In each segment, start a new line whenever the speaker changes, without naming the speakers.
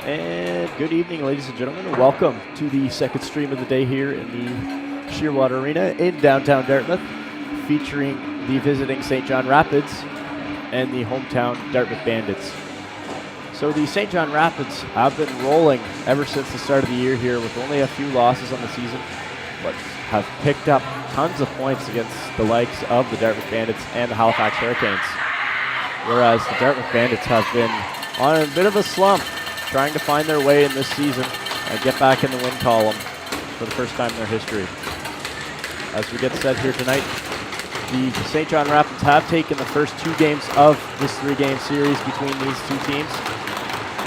And good evening, ladies and gentlemen, and welcome to the second stream of the day here in the Shearwater Arena in downtown Dartmouth, featuring the visiting St. John Rapids and the hometown Dartmouth Bandits. So the St. John Rapids have been rolling ever since the start of the year here with only a few losses on the season, but have picked up tons of points against the likes of the Dartmouth Bandits and the Halifax Hurricanes. Whereas the Dartmouth Bandits have been on a bit of a slump, trying to find their way in this season and get back in the win column for the first time in their history. As we get set here tonight, the St. John Rapids have taken the first two games of this three-game series between these two teams,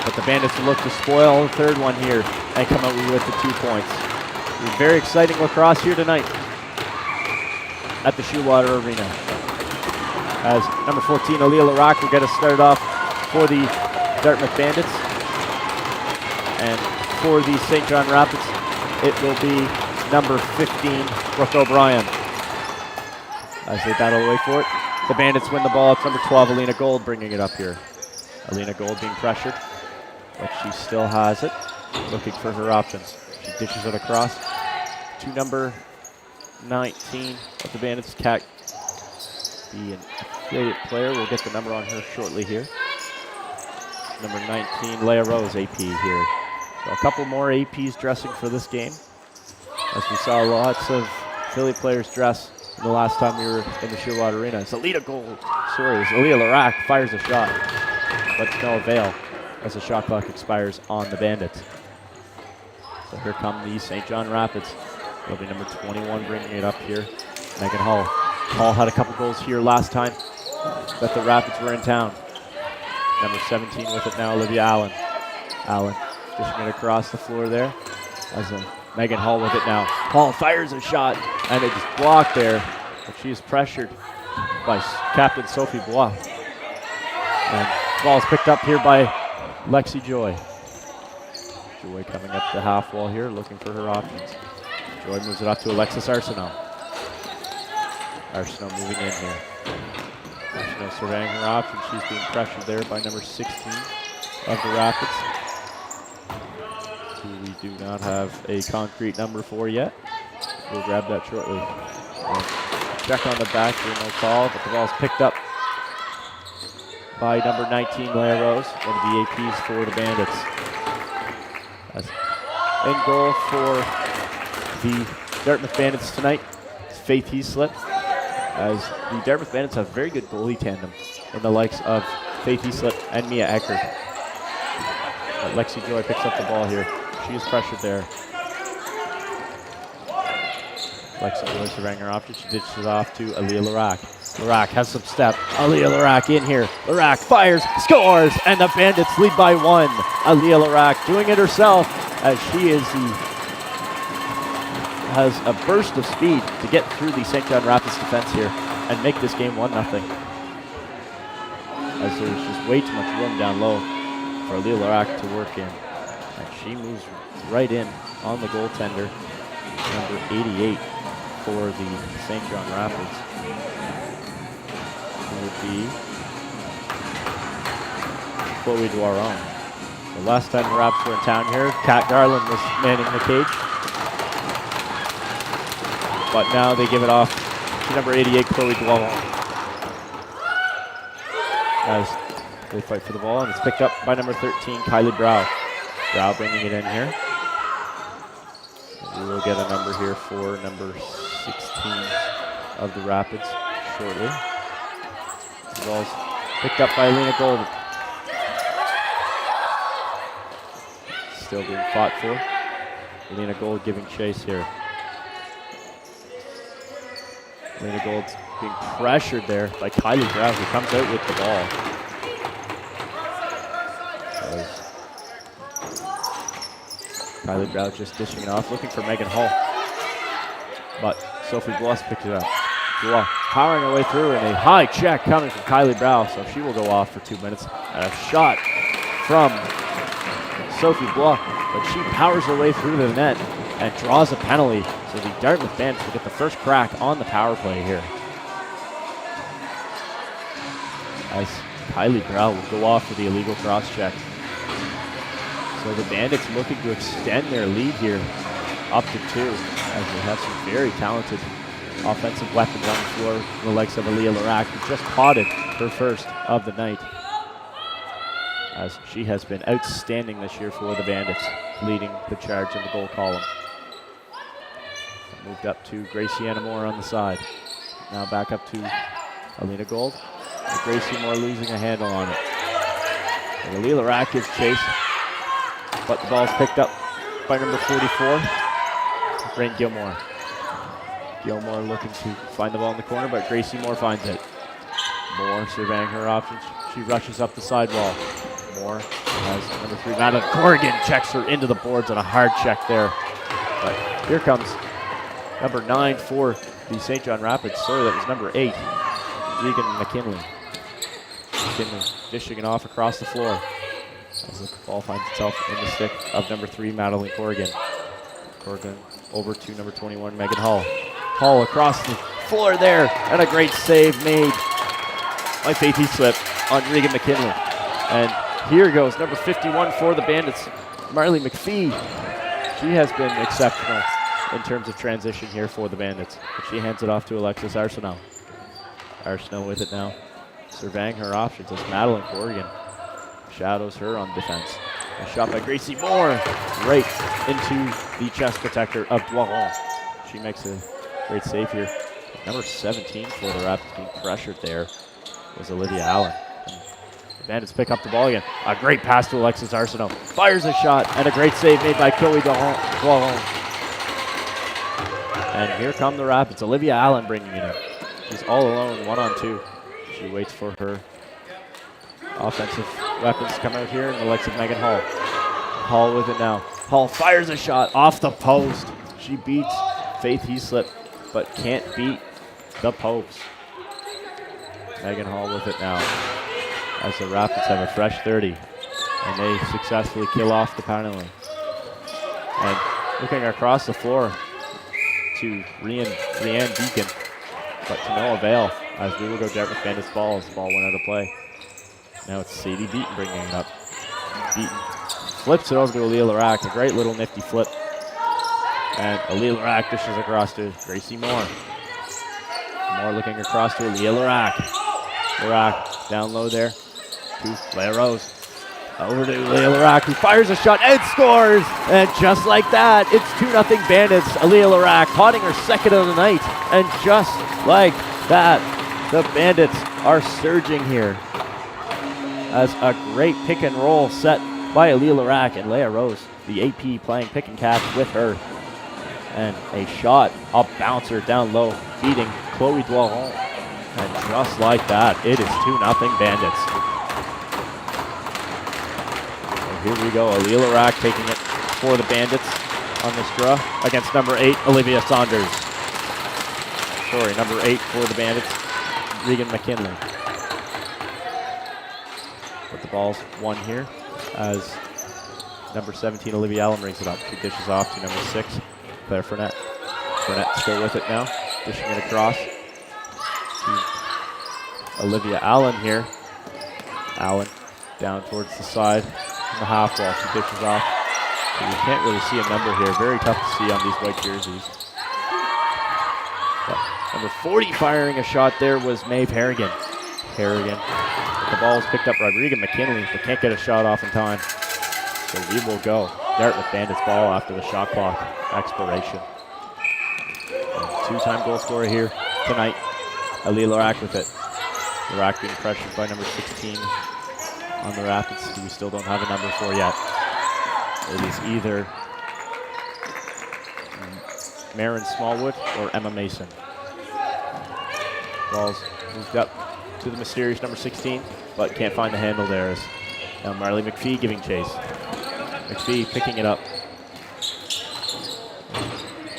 but the Bandits look to spoil the third one here and come out with the 2 points. A very exciting lacrosse here tonight at the Shearwater Arena. As number 14, Aaliyah Larac will get us started off for the Dartmouth Bandits. And for the St. John Rapids, it will be number 15, Brooke O'Brien. As they battle away for it, the Bandits win the ball. It's number 12, Alina Gold, bringing it up here. Alina Gold being pressured, but she still has it, looking for her options. She dishes it across to number 19 of the Bandits, Kat. Be an affiliate player. We'll get the number on her shortly here. Number 19, Leah Rose, AP here. So a couple more APs dressing for this game, as we saw lots of affiliate players dress the last time we were in the Shearwater Arena. It's Aaliyah Larac fires a shot, but to no avail as the shot clock expires on the Bandits. So here come the St. John Rapids. It'll be number 21 bringing it up here, Megan Hall. Hall had a couple goals here last time that the Rapids were in town. Number 17 with it now, Olivia Allen. Allen dishing it across the floor there as Megan Hall with it now. Hall fires a shot, and it just blocked there, but she is pressured by Captain Sophie Bois. And the ball is picked up here by Lexi Joy. Joy coming up the half wall here, looking for her options. Joy moves it up to Alexis Arsenault. Arsenault moving in here. Arsenault surveying her options. She's being pressured there by number 16 of the Rapids, who we do not have a concrete number for yet. We'll grab that shortly. Check on the back here, no call, but the ball's picked up by number 19, Leah Rose, one of the APs for the Bandits. As in goal for the Dartmouth Bandits tonight is Faith Heaslip, as the Dartmouth Bandits have very good goalie tandem in the likes of Faith Heaslip and Mia Eckert. Lexi Joy picks up the ball here. She is pressured there. Lexi Joy surveying her option. She ditches it off to Aaliyah Larac. Larac has some step. Aaliyah Larac in here. Larac fires, scores, and the Bandits lead by 1. Aaliyah Larac doing it herself as she has a burst of speed to get through the St. John Rapids defense here and make this game 1-0. As there's just way too much room down low for Aaliyah Larac to work in. And she moves right in on the goaltender, number 88 for the St. John Rapids. It would be Chloe Doiron. The last time the Rapids were in town here, Kat Garland was manning the cage. But now they give it off to number 88, Chloe Doiron. As they fight for the ball, and it's picked up by number 13, Kylie Brow. Brow bringing it in here. We will get a number here for number 16 of the Rapids shortly. The ball's picked up by Alina Gold. Still being fought for. Alina Gold giving chase here. Alina Gold's being pressured there by Kylie Brow, who comes out with the ball. Kylie Brow just dishing it off, looking for Megan Hall. But Sophie Blois picks it up. Blois powering her way through, and a high check coming from Kylie Brow, so she will go off for 2 minutes. And a shot from Sophie Blois, but she powers her way through the net and draws a penalty. So the Dartmouth Bandits will get the first crack on the power play here. As Kylie Brow will go off for the illegal cross check. So the Bandits looking to extend their lead here up to 2, as they have some very talented offensive weapons on the floor, the likes of Aaliyah Larac, who just potted her first of the night, as she has been outstanding this year for the Bandits, leading the charge in the goal column. Moved up to Gracie Moore on the side. Now back up to Alina Gold. And Gracie Moore losing a handle on it. And Aaliyah Larac gives chase, but the ball's picked up by number 44, Rain Gilmore. Gilmore looking to find the ball in the corner, but Gracie Moore finds it. Moore surveying her options. She rushes up the sidewall. Moore has number 3, Madeline Corrigan, checks her into the boards on a hard check there. But here comes number 9 for the St. John Rapids. Sorry, that was number 8, Regan McKinley. McKinley dishing it off across the floor as the ball finds itself in the stick of number 3, Madeline Corrigan. Corrigan over to number 21, Megan Hall. Hall across the floor there, and a great save made by Faith Heaslip on Regan McKinley. And here goes number 51 for the Bandits, Marley McPhee. She has been exceptional in terms of transition here for the Bandits. But she hands it off to Alexis Arsenault. Arsenault with it now, surveying her options as Madeline Corrigan shadows her on defense. A shot by Gracie Moore right into the chest protector of Doiron. She makes a great save here. Number 17 for the Rapids being pressured there was Olivia Allen. The Bandits pick up the ball again. A great pass to Alexis Arsenault. Fires a shot, and a great save made by Chloe Doiron. And here come the Rapids. Olivia Allen bringing it in. She's all alone, 1-on-2. She waits for her offensive weapons to come out here, and the likes of Megan Hall. Hall with it now. Hall fires a shot off the post. She beats Faith Heaslip, but can't beat the Popes. Megan Hall with it now, as the Rapids have a fresh 30, and they successfully kill off the penalty. And looking across the floor to Rianne Deacon, but to no avail, as we will go Dartmouth Bandits ball as the ball went out of play. Now it's Sadie Beaton bringing it up. Beaton flips it over to Aaliyah Larac, a great little nifty flip. And Aaliyah Larac dishes across to Gracie Moore. Moore looking across to Aaliyah Larac. Larac down low there to Leah Rose. Over to Aaliyah Larac, who fires a shot and scores! And just like that, it's 2-0 Bandits. Aaliyah Larac potting her second of the night. And just like that, the Bandits are surging here, as a great pick and roll set by Aaliyah Larac and Leah Rose, the AP playing pick and catch with her. And a shot, a bouncer down low, beating Chloe Doiron. And just like that, it is 2-0 Bandits. And here we go, Aaliyah Larac taking it for the Bandits on this draw against number 8, Olivia Saunders. Sorry, number 8 for the Bandits, Regan McKinley. But the ball's won here as number 17, Olivia Allen brings it up. She dishes off to number 6, Claire Fournette. Fournette still with it now, dishing it across to Olivia Allen here. Allen down towards the side in the half wall. She dishes off. So you can't really see a number here. Very tough to see on these white jerseys. But number 40 firing a shot there was Maeve Harrigan. The ball is picked up by Regan McKinley, but can't get a shot off in time. So we will go Dartmouth Bandits ball after the shot clock expiration. Two-time goal scorer here tonight, Aaliyah Larac with it. Larac being pressured by number 16 on the Rapids, who we still don't have a number for yet. It is either Marin Smallwood or Emma Mason. Ball's moved up to the mysterious number 16, but can't find the handle there. Now Marley McPhee giving chase. McPhee picking it up.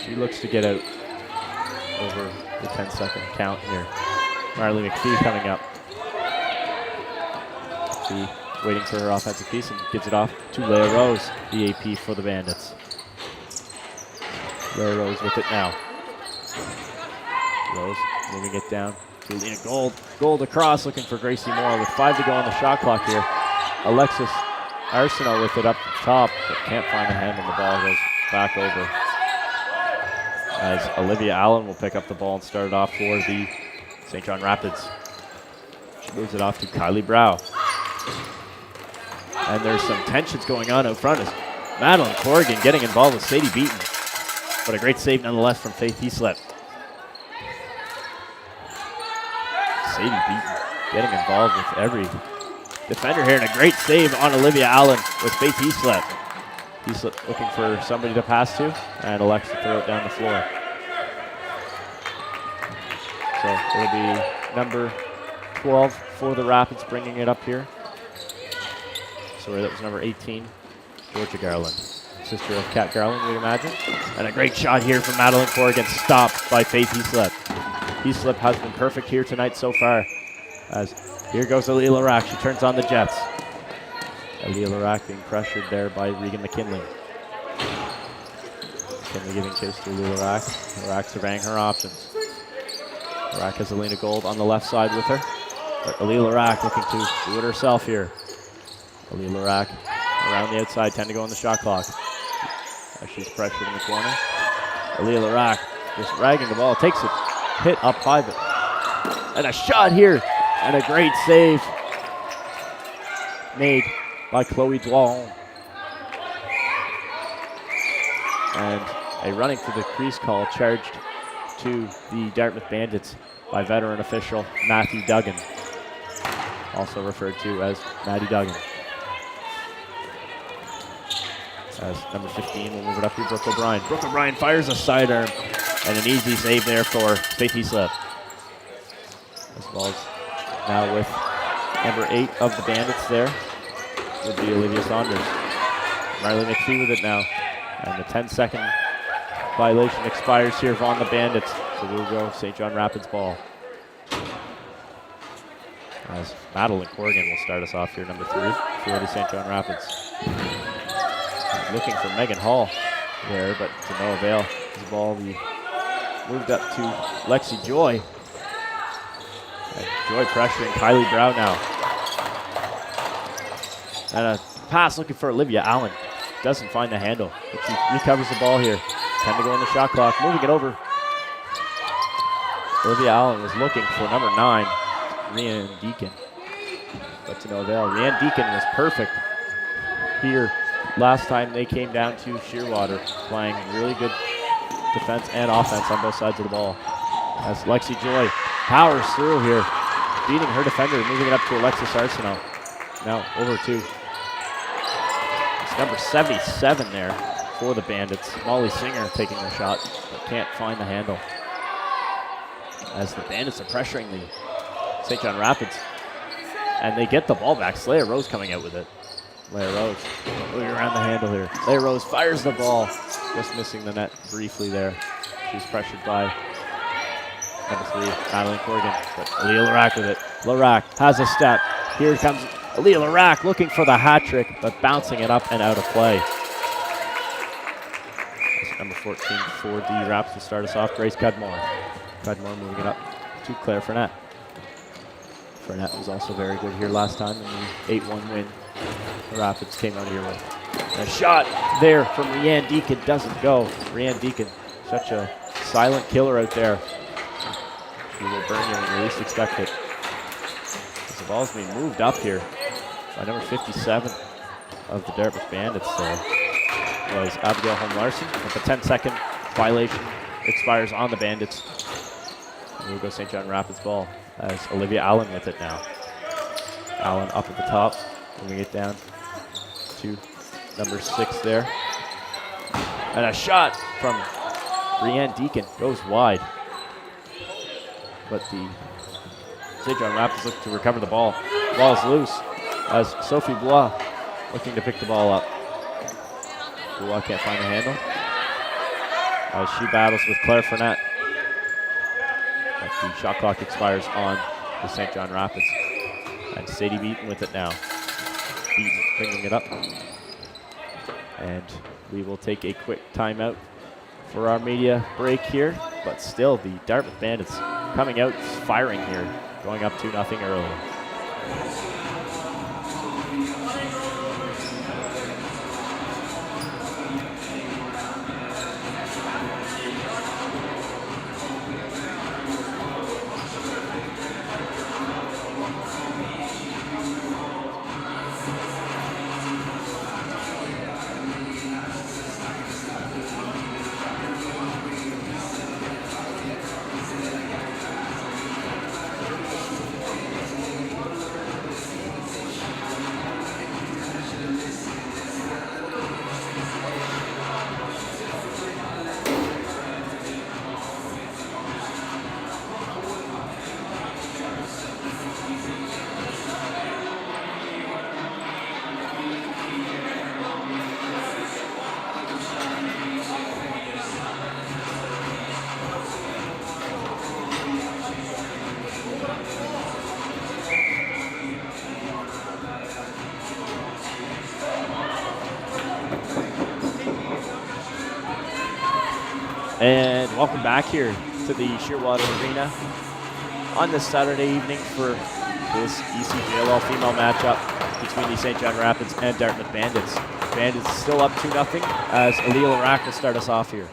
She looks to get out over the 10-second count here. Marley McPhee coming up. McPhee waiting for her offensive piece and gives it off to Leah Rose, the AP for the Bandits. Leah Rose with it now. Rose moving it down to Lena Gold. Gold across, looking for Gracie Moore with 5 to go on the shot clock here. Alexis Arsenault with it up the top, but can't find a hand, and the ball goes back over. As Olivia Allen will pick up the ball and start it off for the St. John Rapids. She moves it off to Kylie Brow. And there's some tensions going on out front as Madeline Corrigan getting involved with Sadie Beaton. But a great save nonetheless from Faith Heaslip. Sadie Beaton getting involved with every defender here, and a great save on Olivia Allen with Faith Heaslip. Heaslip looking for somebody to pass to, and elects to throw it down the floor. So it'll be number 12 for the Rapids bringing it up here. Sorry, that was number 18, Georgia Garland. Sister of Kat Garland, we'd imagine. And a great shot here from Madeline Corrigan, stopped by Faith Heaslip. Heaslip has been perfect here tonight so far. As here goes Aaliyah Larac, she turns on the Jets. Aaliyah Larac being pressured there by Regan McKinley. McKinley giving chase to Aaliyah Larac. Larac surveying her options. Larac has Alina Gold on the left side with her. But Aaliyah Larac looking to do it herself here. Aaliyah Larac around the outside, 10 to go on the shot clock. As she's pressured in the corner. Aaliyah Larac just ragging the ball, takes it, hit up high, and a shot here, and a great save made by Chloe Dwallon. And a running to the crease call charged to the Dartmouth Bandits by veteran official Matthew Duggan, also referred to as Matty Duggan. As number 15 will move it up to Brooke O'Brien. Brooke O'Brien fires a sidearm, and an easy save there for Faith Heaslip. This ball's now with number 8 of the Bandits there. Would be Olivia Saunders. Marley McPhee with it now. And the 10-second violation expires here on the Bandits. So we'll go St. John Rapids ball. As Madeline Corrigan will start us off here, number 3 for the St. John Rapids. Looking for Megan Hall there, but to no avail. The ball be moved up to Lexi Joy. And Joy pressuring Kylie Brow now. And a pass looking for Olivia Allen. Doesn't find the handle, but she recovers the ball here. 10 to go on the shot clock, moving it over. Olivia Allen was looking for number 9, Rhiannon Deacon, but to no avail. Rhiannon Deacon was perfect here last time they came down to Shearwater, playing really good defense and offense on both sides of the ball. As Lexi Joy powers through here, beating her defender, moving it up to Alexis Arsenault. Now over to it's number 77 there for the Bandits. Molly Singer taking the shot, but can't find the handle. As the Bandits are pressuring the St. John Rapids, and they get the ball back. Leia Rose coming out with it. Leia Rose moving around the handle here. Leia Rose fires the ball, just missing the net briefly there. She's pressured by number 3, Madeline Corrigan, but Aaliyah Larac with it. Larac has a step. Here comes Aaliyah Larac looking for the hat trick, but bouncing it up and out of play. That's number 14 for the Raps to start us off, Grace Cudmore. Cudmore moving it up to Claire Fournette. Fournette was also very good here last time in the 8-1 win the Rapids came out here with. And a shot there from Rhiannon Deacon doesn't go. Rhiannon Deacon, such a silent killer out there. She will burn you when you least expect it. As the ball's being moved up here by number 57 of the Dartmouth Bandits there was Abigail Holm-Larson, but the 10-second violation expires on the Bandits. And we'll go St. John Rapids ball as Olivia Allen with it now. Allen up at the top, moving it down to number 6 there. And a shot from Rhiannon Deacon goes wide. But the St. John Rapids look to recover the ball. The ball is loose as Sophie Blois looking to pick the ball up. Blois can't find the handle as she battles with Claire Fournette. But the shot clock expires on the St. John Rapids. And Sadie Beaton with it now. Beaton bringing it up. And we will take a quick timeout for our media break here. But still, the Dartmouth Bandits coming out firing here, going up 2-0 early. And welcome back here to the Shearwater Arena on this Saturday evening for this ECJLL female matchup between the St. John Rapids and Dartmouth Bandits. Bandits still up 2-0 as Aaliyah Larak will start us off here.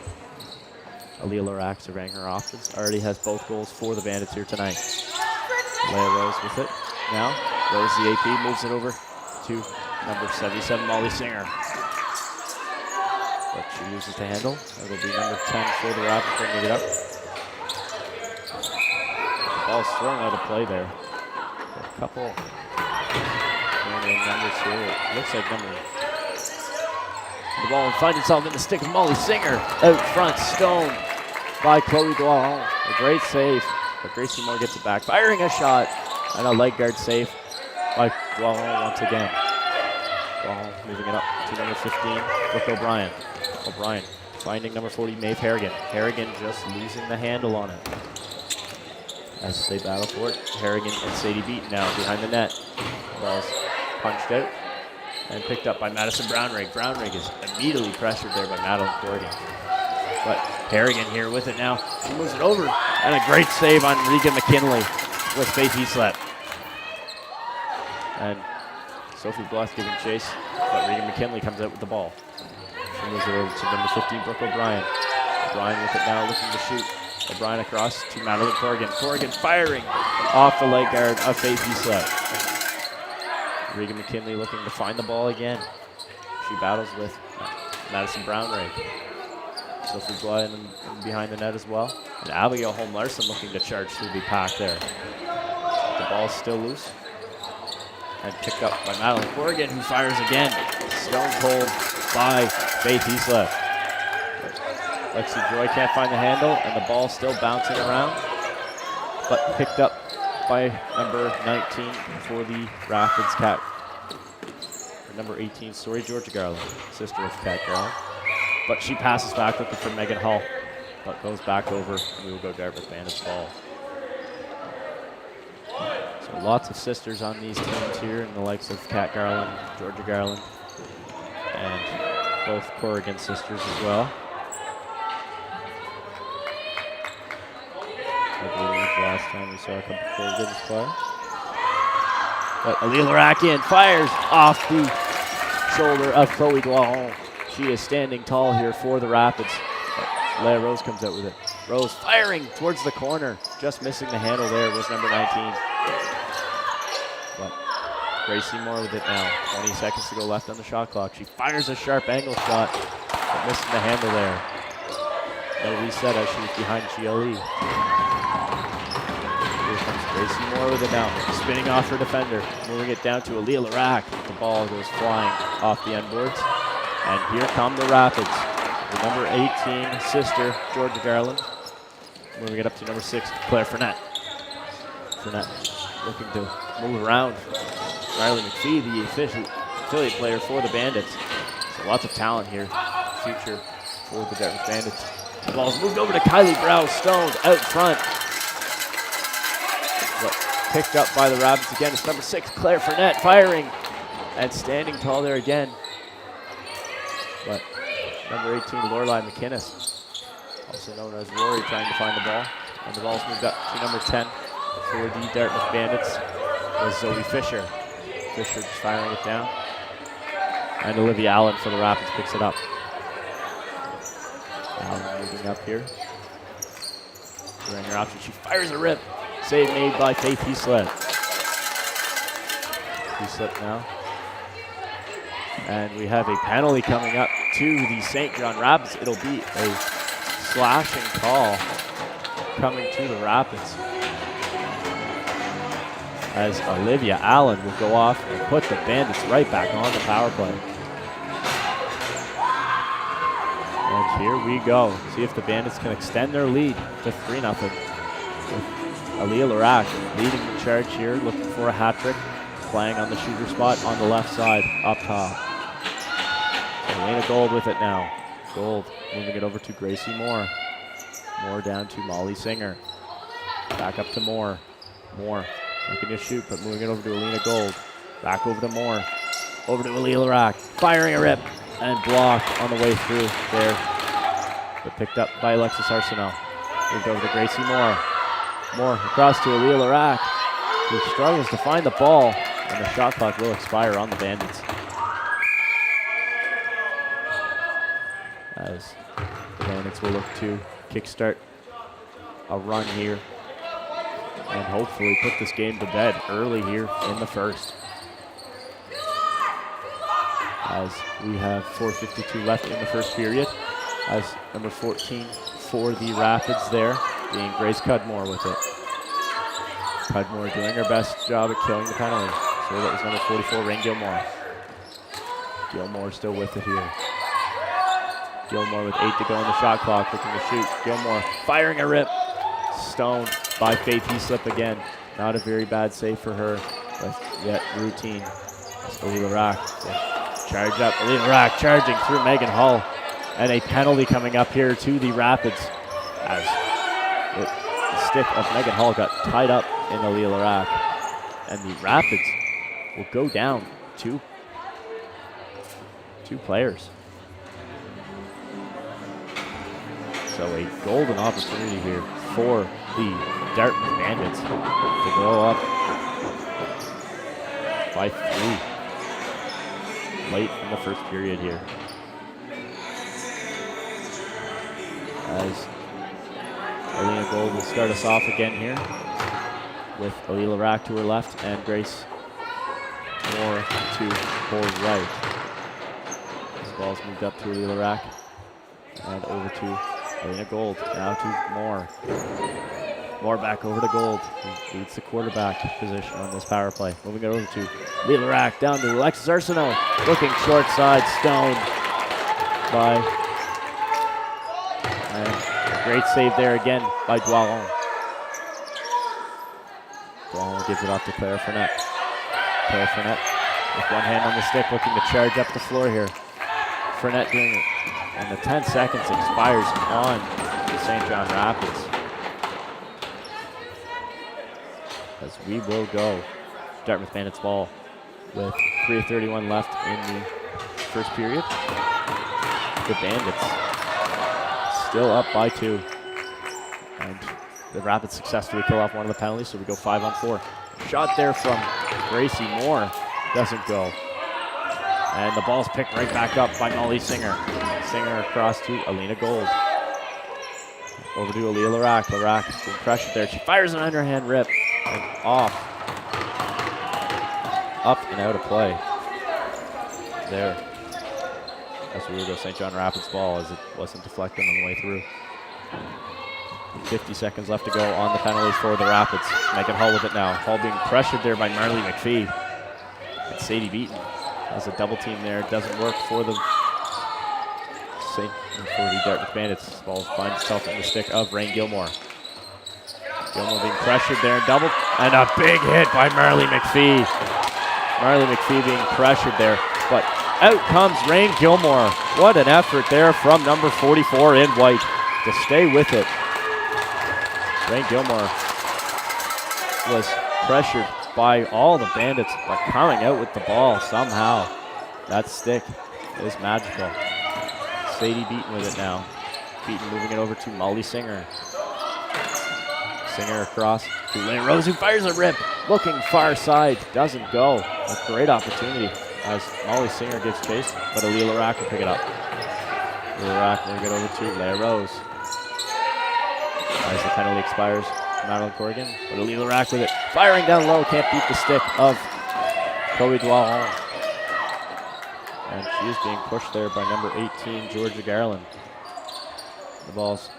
Aaliyah Larak, surveying her options, already has both goals for the Bandits here tonight. Leah Rose with it. Now, Rose the AP moves it over to number 77, Molly Singer. But she uses the handle. It'll be number 10 for the Rapids bringing it up. The ball's thrown out of play there. A couple numbers here. It looks like number. The ball will find itself in the stick of Molly Singer. Out front, stoned by Chloe Doiron. A great save, but Gracie Moore gets it back. Firing a shot, and a leg guard save by Doiron once again. Doiron moving it up to number 15, Brooke O'Brien. O'Brien finding number 40, Maeve Harrigan. Harrigan just losing the handle on it. As they battle for it, Harrigan and Sadie Beaton now behind the net. Ball's punched out and picked up by Madison Brownrigg. Brownrigg is immediately pressured there by Madeline Corrigan. But Harrigan here with it now. She moves it over, and a great save on Regan McKinley with Faith Heaslett. And Sophie Bluff giving chase, but Regan McKinley comes out with the ball. She moves it over to number 15, Brooke O'Brien. O'Brien with it now, looking to shoot. O'Brien across to Madeline Corrigan. Corrigan firing off the leg guard of Faith Heaslett. Regan McKinley looking to find the ball again. She battles with Madison Brownrigg. Sophie Bluff in behind the net as well. And Abigail Holm-Larson looking to charge through the pack there. The ball's still loose. And picked up by Madeline Corrigan, who fires again. Stone cold by Faith Heaslett. Lexi Joy can't find the handle, and the ball still bouncing around, but picked up by number 19 for the Rapids Cat. Or number 18, sorry, Georgia Garland, sister of Cat Garland. But she passes back looking for Megan Hull, but goes back over, and we will go Dartmouth Bandits ball. So lots of sisters on these teams here, and the likes of Cat Garland, Georgia Garland, and both Corrigan sisters as well. I believe last time we saw a couple of Corrigans play. But Aaliyah Larakian fires off the shoulder of Chloe Doiron. She is standing tall here for the Rapids. But Leah Rose comes out with it. Rose firing towards the corner. Just missing the handle there was number 19. But Gracie Moore with it now. 20 seconds to go left on the shot clock. She fires a sharp angle shot, but missing the handle there. No reset as she was behind GLE. Here comes Gracie Moore with it now. Spinning off her defender. Moving it down to Aaliyah Larac. The ball goes flying off the end boards. And here come the Rapids. The number 18 sister, Georgia Garland. Moving it up to number 6, Claire Fournette. Fournette looking to move around. Riley McPhee, the affiliate player for the Bandits. So lots of talent here. Future for the Dartmouth Bandits. The ball's moved over to Kylie Brow, stoned out front. But picked up by the Rapids again. It's number 6, Claire Fournette, firing and standing tall there again. But number 18, Lorelai McInnes, also known as Rory, trying to find the ball. And the ball's moved up to number 10 for the Dartmouth Bandits was Zoe Fisher. Fisher just firing it down. And Olivia Allen for the Rapids picks it up. Moving up here. During her option, she fires a rip. Save made by Faith Heaslett. Heaslett now. And we have a penalty coming up to the St. John Rapids. It'll be a slashing call coming to the Rapids, as Olivia Allen will go off and put the Bandits right back on the power play. And here we go. See if the Bandits can extend their lead to 3-0. With Aaliyah Larac leading the charge here, looking for a hat trick, playing on the shooter spot on the left side, up top. Elena Gold with it now. Gold moving it over to Gracie Moore. Moore down to Molly Singer. Back up to Moore. Moore looking to shoot, but moving it over to Alina Gold. Back over to Moore. Over to Aaliyah Larac. Firing a rip and blocked on the way through there but picked up by Alexis Arsenault. Moved over to Gracie Moore. Moore across to Aaliyah Larac, who struggles to find the ball, and the shot clock will expire on the Bandits. As the Bandits will look to kickstart a run here and hopefully put this game to bed early here in the first. As we have 4:52 left in the first period, as number 14 for the Rapids there, being Grace Cudmore with it. Cudmore doing her best job at killing the penalty. So that was number 44, Rain Gilmore. Gilmore still with it here. Gilmore with 8 to go on the shot clock, looking to shoot. Gilmore firing a rip. Stoned by Faith Heaslip again. Not a very bad save for her, but yet routine. Aaliyah Larac charge up. Aaliyah Larac charging through Megan Hull. And a penalty coming up here to the Rapids as the stick of Megan Hull got tied up in Aaliyah Larac. And the Rapids will go down two players. So a golden opportunity here for the Dartmouth Bandits to go up by 3 late in the first period here. As Alina Gold will start us off again here with Aaliyah Larac to her left and Grace Moore to her right. This ball's moved up to Aaliyah Larac and over to Alina Gold, now to Moore. Moore back over to Gold, who leads the quarterback position on this power play. Moving it over to Aaliyah Larac, down to Alexis Arsenault, looking short side, stoned by, and great save there again by Dwallon. Dwallon gives it off to Claire Fournette. Claire Fournette with one hand on the stick, looking to charge up the floor here. Fournette doing it. And the 10 seconds expires on the St. John Rapids. As we will go Dartmouth Bandits ball with 3:31 left in the first period. The Bandits still up by 2. And the Rapids successfully kill off one of the penalties, so we go 5-on-4. Shot there from Gracie Moore doesn't go. And the ball's picked right back up by Molly Singer. Singer across to Alina Gold. Over to Aaliyah Larac. Larac being pressured there. She fires an underhand rip and off. Up and out of play. There. As we will go St. John Rapids ball as it wasn't deflected on the way through. 50 seconds left to go on the penalties for the Rapids. Megan Hull with it now. Hull being pressured there by Marley McPhee. And Sadie Beaton. As a double team there, doesn't work for the Dartmouth Bandits. This ball finds itself in the stick of Rain Gilmore. Gilmore being pressured there and double, and a big hit by Marley McPhee. Marley McPhee being pressured there, but out comes Rain Gilmore. What an effort there from number 44 in white to stay with it. Rain Gilmore was pressured by all the Bandits, but coming out with the ball somehow. That stick is magical. Sadie Beaton with it now. Beaton moving it over to Molly Singer. Singer across to Lane Rose, who fires a rip. Looking far side, doesn't go. A great opportunity as Molly Singer gives chase, but Aaliyah Larac will pick it up. Aaliyah Larac will get over to Leah Rose. As the penalty expires, Madeline Corrigan, but Aaliyah Larac with it. Firing down low, can't beat the stick of Chloe Dwallon. And she is being pushed there by number 18, Georgia Garland. The ball's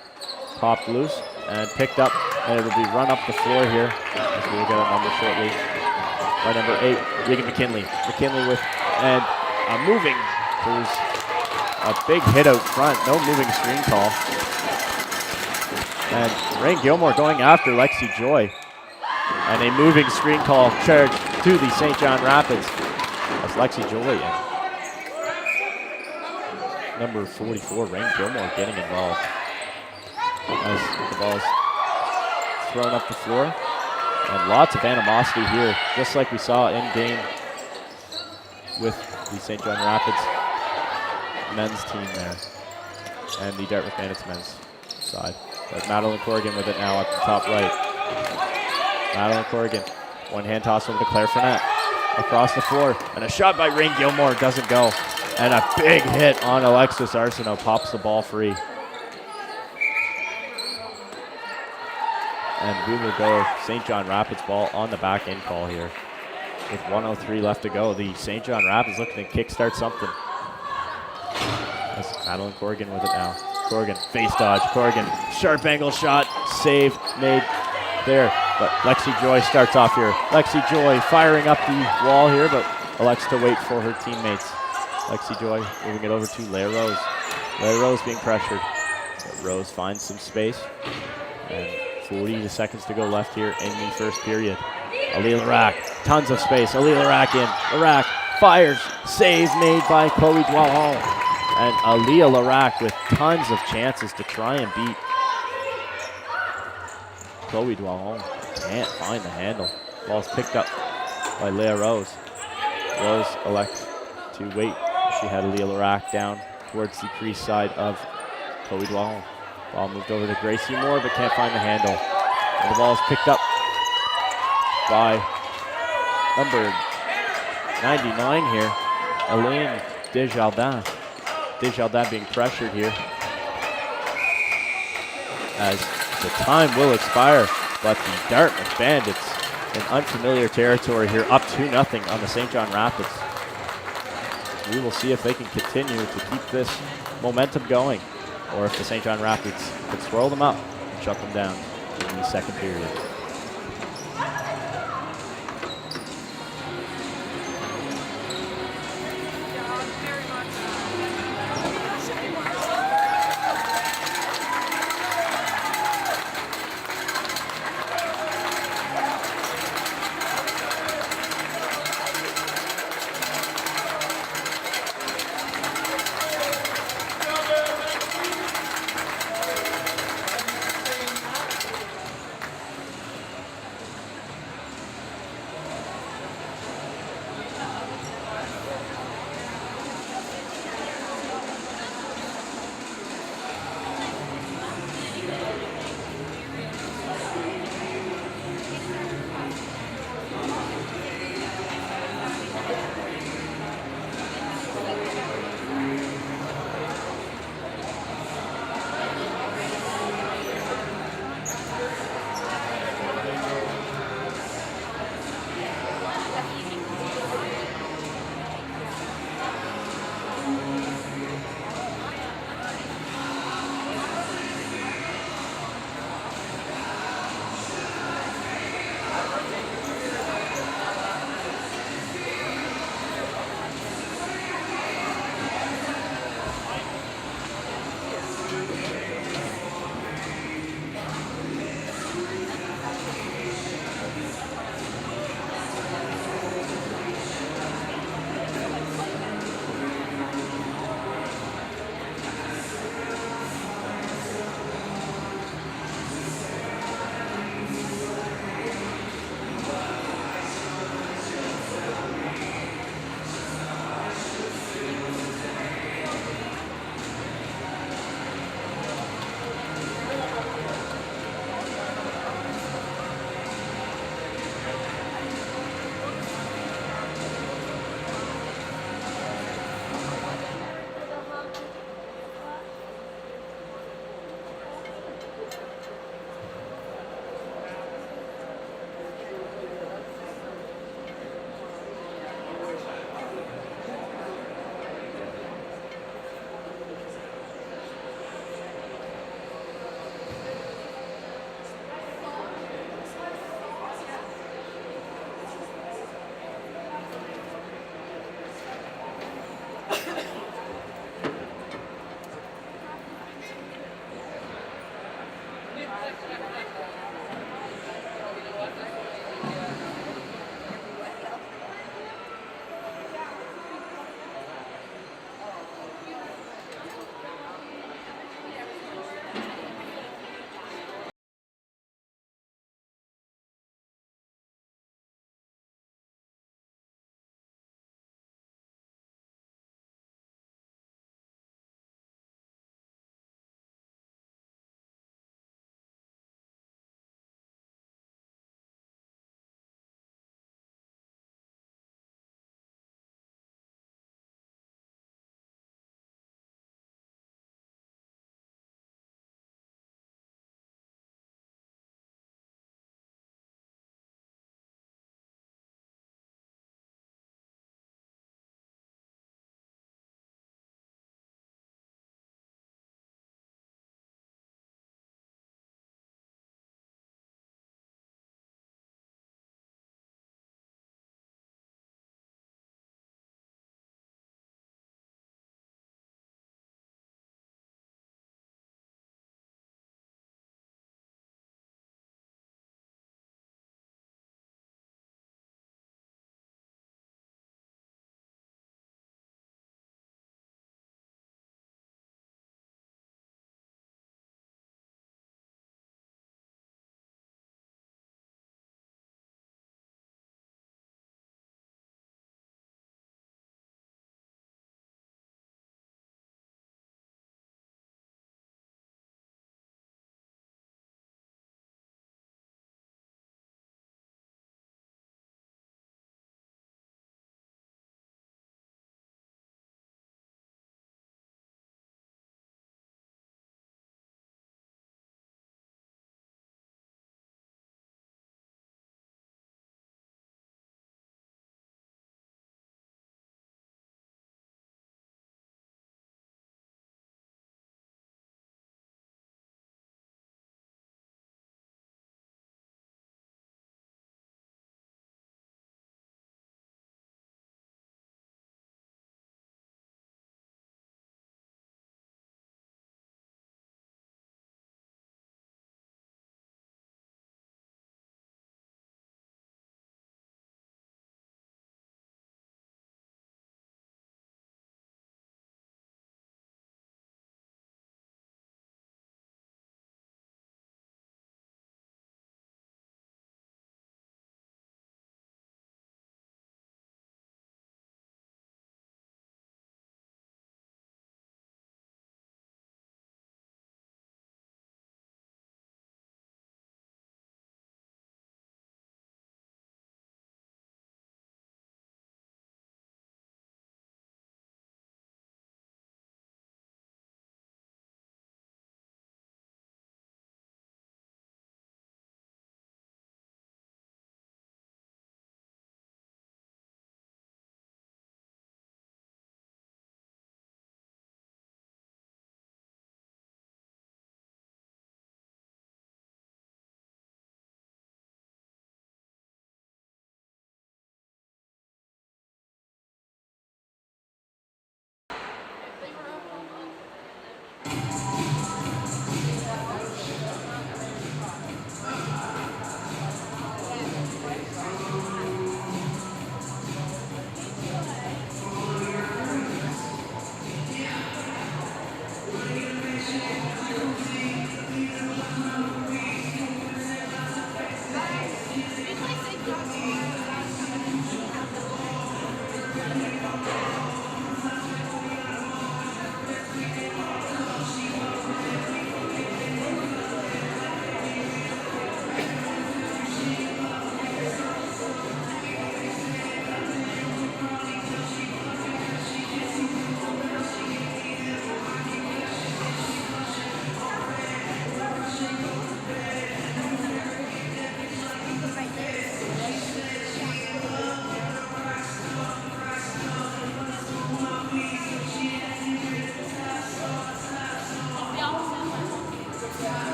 popped loose and picked up, and it'll be run up the floor here, as we will get a number shortly, by number 8, Regan McKinley. McKinley with, and a moving, there's a big hit out front, no moving screen call. And Rain Gilmore going after Lexi Joy. And a moving screen call charged to the St. John Rapids as Lexi Joy and number 44, Rain Gilmore, getting involved. As the ball is thrown up the floor. And lots of animosity here, just like we saw in game with the St. John Rapids men's team there. and the Dartmouth Bandits men's side. But Madeline Corrigan with it now at the top right. Madeline Corrigan, one hand toss over to Claire Fournette. Across the floor, and a shot by Rain Gilmore doesn't go. And a big hit on Alexis Arsenault, pops the ball free. And we will go St. John Rapids ball on the back end call here. With 1:03 left to go, the St. John Rapids looking to kickstart something. That's Madeline Corrigan with it now. Corrigan, face dodge. Corrigan, sharp angle shot, save made there. But Lexi Joy starts off here. Lexi Joy firing up the wall here, but elects to wait for her teammates. Lexi Joy moving it over to Leah Rose. Leah Rose being pressured. But Rose finds some space. And 40 seconds to go left here in the first period. Aaliyah Larac, tons of space. Aaliyah Larac in. Larac fires. Save made by Chloe Dwallon. And Aaliyah Larac with tons of chances to try and beat Chloe Dwallon. Can't find the handle. Ball's picked up by Leah Rose. Rose elects to wait. She had Aaliyah Larac down towards the crease side of Chloe Dwallon. Ball moved over to Gracie Moore, but can't find the handle. And the ball is picked up by number 99 here, Elaine Desjardins. Desjardins being pressured here as the time will expire, but the Dartmouth Bandits in unfamiliar territory here, up 2-0 on the St. John Rapids. We will see if they can continue to keep this momentum going, or if the St. John Rapids could swirl them up and shut them down in the second period.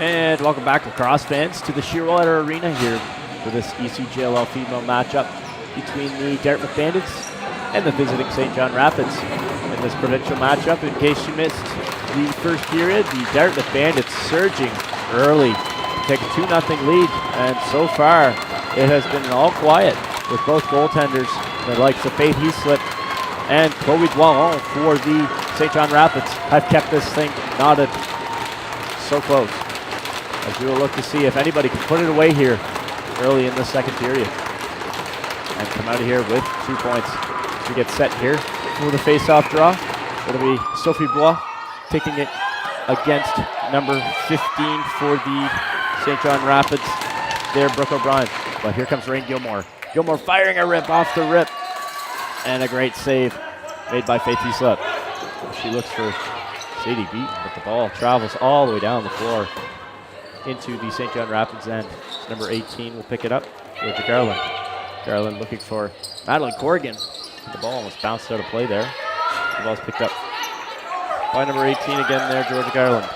And welcome back, Lacrosse fans, to the Shearwater Arena here for this ECJLL female matchup between the Dartmouth Bandits and the visiting St. John Rapids. In this provincial matchup, in case you missed the first period, the Dartmouth Bandits surging early to take a 2-0 lead, and so far it has been all quiet with both goaltenders, the likes of Faith Heaslip and Chloe Doiron for the St. John Rapids, have kept this thing knotted so close. As we will look to see if anybody can put it away here early in the second period and come out of here with 2 points. We get set here for the face-off draw. It'll be Sophie Bois taking it against number 15 for the St. John Rapids there, Brooke O'Brien. But here comes Rain Gilmore. Gilmore firing a rip off the rip. And a great save made by Faith Heaslip. She looks for Sadie Beaton, but the ball travels all the way down the floor into the St. John Rapids end. Number 18 will pick it up. Georgia Garland. Garland looking for Madeline Corrigan. The ball almost bounced out of play there. The ball's picked up by number 18 again there, Georgia Garland.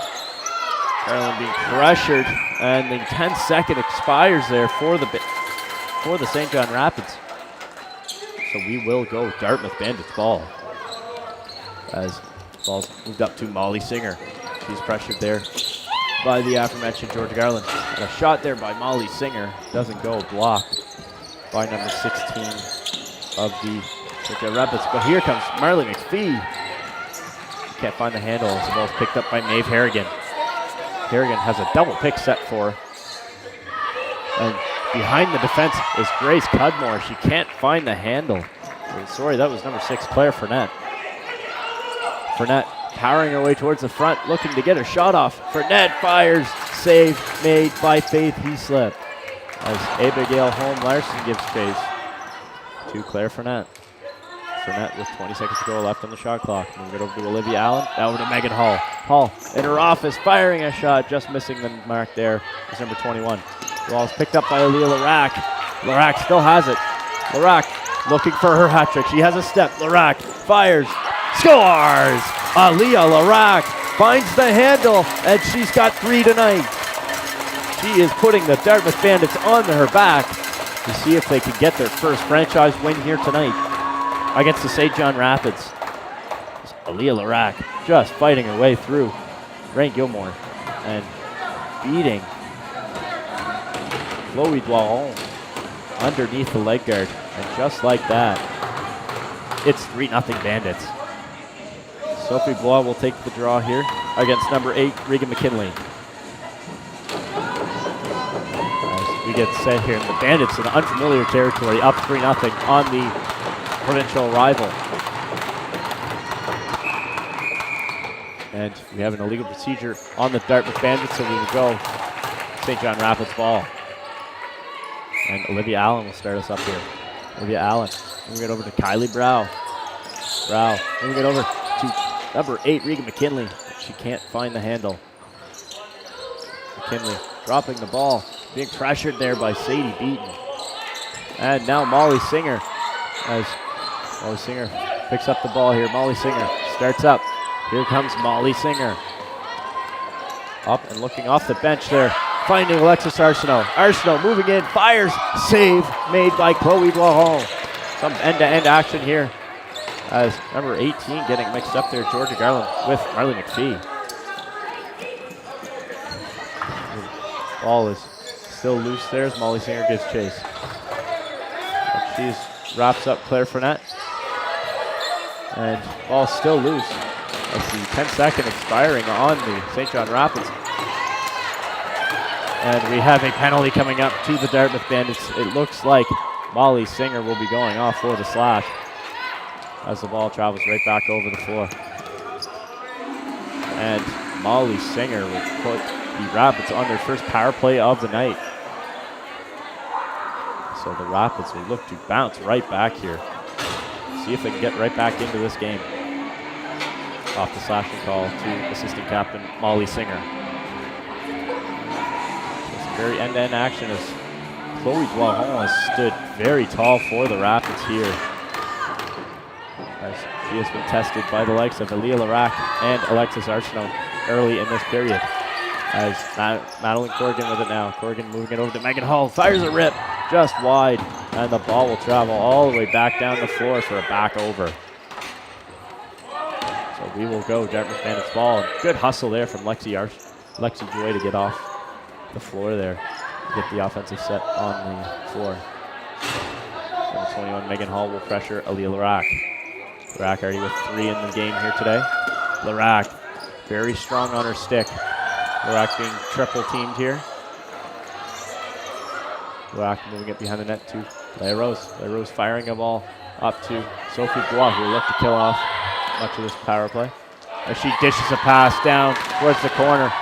Garland being pressured, and the 10-second expires there for the St. John Rapids. So we will go Dartmouth Bandits ball. As the ball's moved up to Molly Singer. She's pressured there by the aforementioned Georgia Garland. And a shot there by Molly Singer doesn't go, blocked by number 16 of the St. John Rapids. But here comes Marley McPhee. Can't find the handle as the ball's picked up by Maeve Harrigan. Harrigan has a double pick set for her. And behind the defense is Grace Cudmore. She can't find the handle. Sorry, that was number 6, Claire Fournette. Fournette powering her way towards the front, looking to get her shot off. Fournette fires, save made by Faith Heaslip as Abigail Holm-Larson gives chase to Claire Fournette. Fournette with 20 seconds to go left on the shot clock. Move it over to Olivia Allen, now over to Megan Hall. Hall in her office, firing a shot, just missing the mark there. It's number 21. The ball is picked up by Aaliyah Larac. Larac still has it. Larac looking for her hat trick. She has a step. Larac fires, scores! Aaliyah Larac finds the handle, and she's got 3 tonight. She is putting the Dartmouth Bandits on her back to see if they can get their first franchise win here tonight against the St. John Rapids. Aaliyah Larac just fighting her way through Rain Gilmore and beating Chloe Doiron underneath the leg guard. And just like that, it's 3-0 Bandits. Sophie Bois will take the draw here against number 8, Regan McKinley. As we get set here, and the Bandits in unfamiliar territory, up 3-0 on the provincial rival. And we have an illegal procedure on the Dartmouth Bandits, so we will go St. John Rapids ball. And Olivia Allen will start us up here. Olivia Allen, moving it over to Kylie Brow. Brow, moving it over to number 8, Regan McKinley. She can't find the handle. McKinley dropping the ball, being pressured there by Sadie Beaton. And now Molly Singer, as Molly Singer picks up the ball here. Molly Singer starts up. Here comes Molly Singer. Up and looking off the bench there, finding Alexis Arsenault. Arsenault moving in, fires, save made by Chloe Doiron. Some end-to-end action here as number 18 getting mixed up there, Georgia Garland with Marley McPhee. The ball is still loose there as Molly Singer gives chase. She wraps up Claire Fournette. And ball still loose. As the 10-second expiring on the St. John Rapids. And we have a penalty coming up to the Dartmouth Bandits. It looks like Molly Singer will be going off for the slash as the ball travels right back over the floor. And Molly Singer will put the Rapids on their first power play of the night. So the Rapids will look to bounce right back here. See if they can get right back into this game. Off the slashing call to assistant captain Molly Singer. It's very end-to-end action as Chloe Doiron has stood very tall for the Rapids here, as she has been tested by the likes of Aaliyah Larac and Alexis Arsenault early in this period. As Madeline Corrigan with it now. Corrigan moving it over to Megan Hall. Fires a rip just wide. And the ball will travel all the way back down the floor for a back over. So we will go Dartmouth Bandits ball. And good hustle there from Lexi Joy to get off the floor there. Get the offensive set on the floor. Number 21, Megan Hall will pressure Aaliyah Larac. Larac already with 3 in the game here today. Larac very strong on her stick. Larac being triple teamed here. Larac moving it behind the net to Leia Rose. Leia Rose firing a ball up to Sophie Blois, who will look to kill off much of this power play. As she dishes a pass down towards the corner,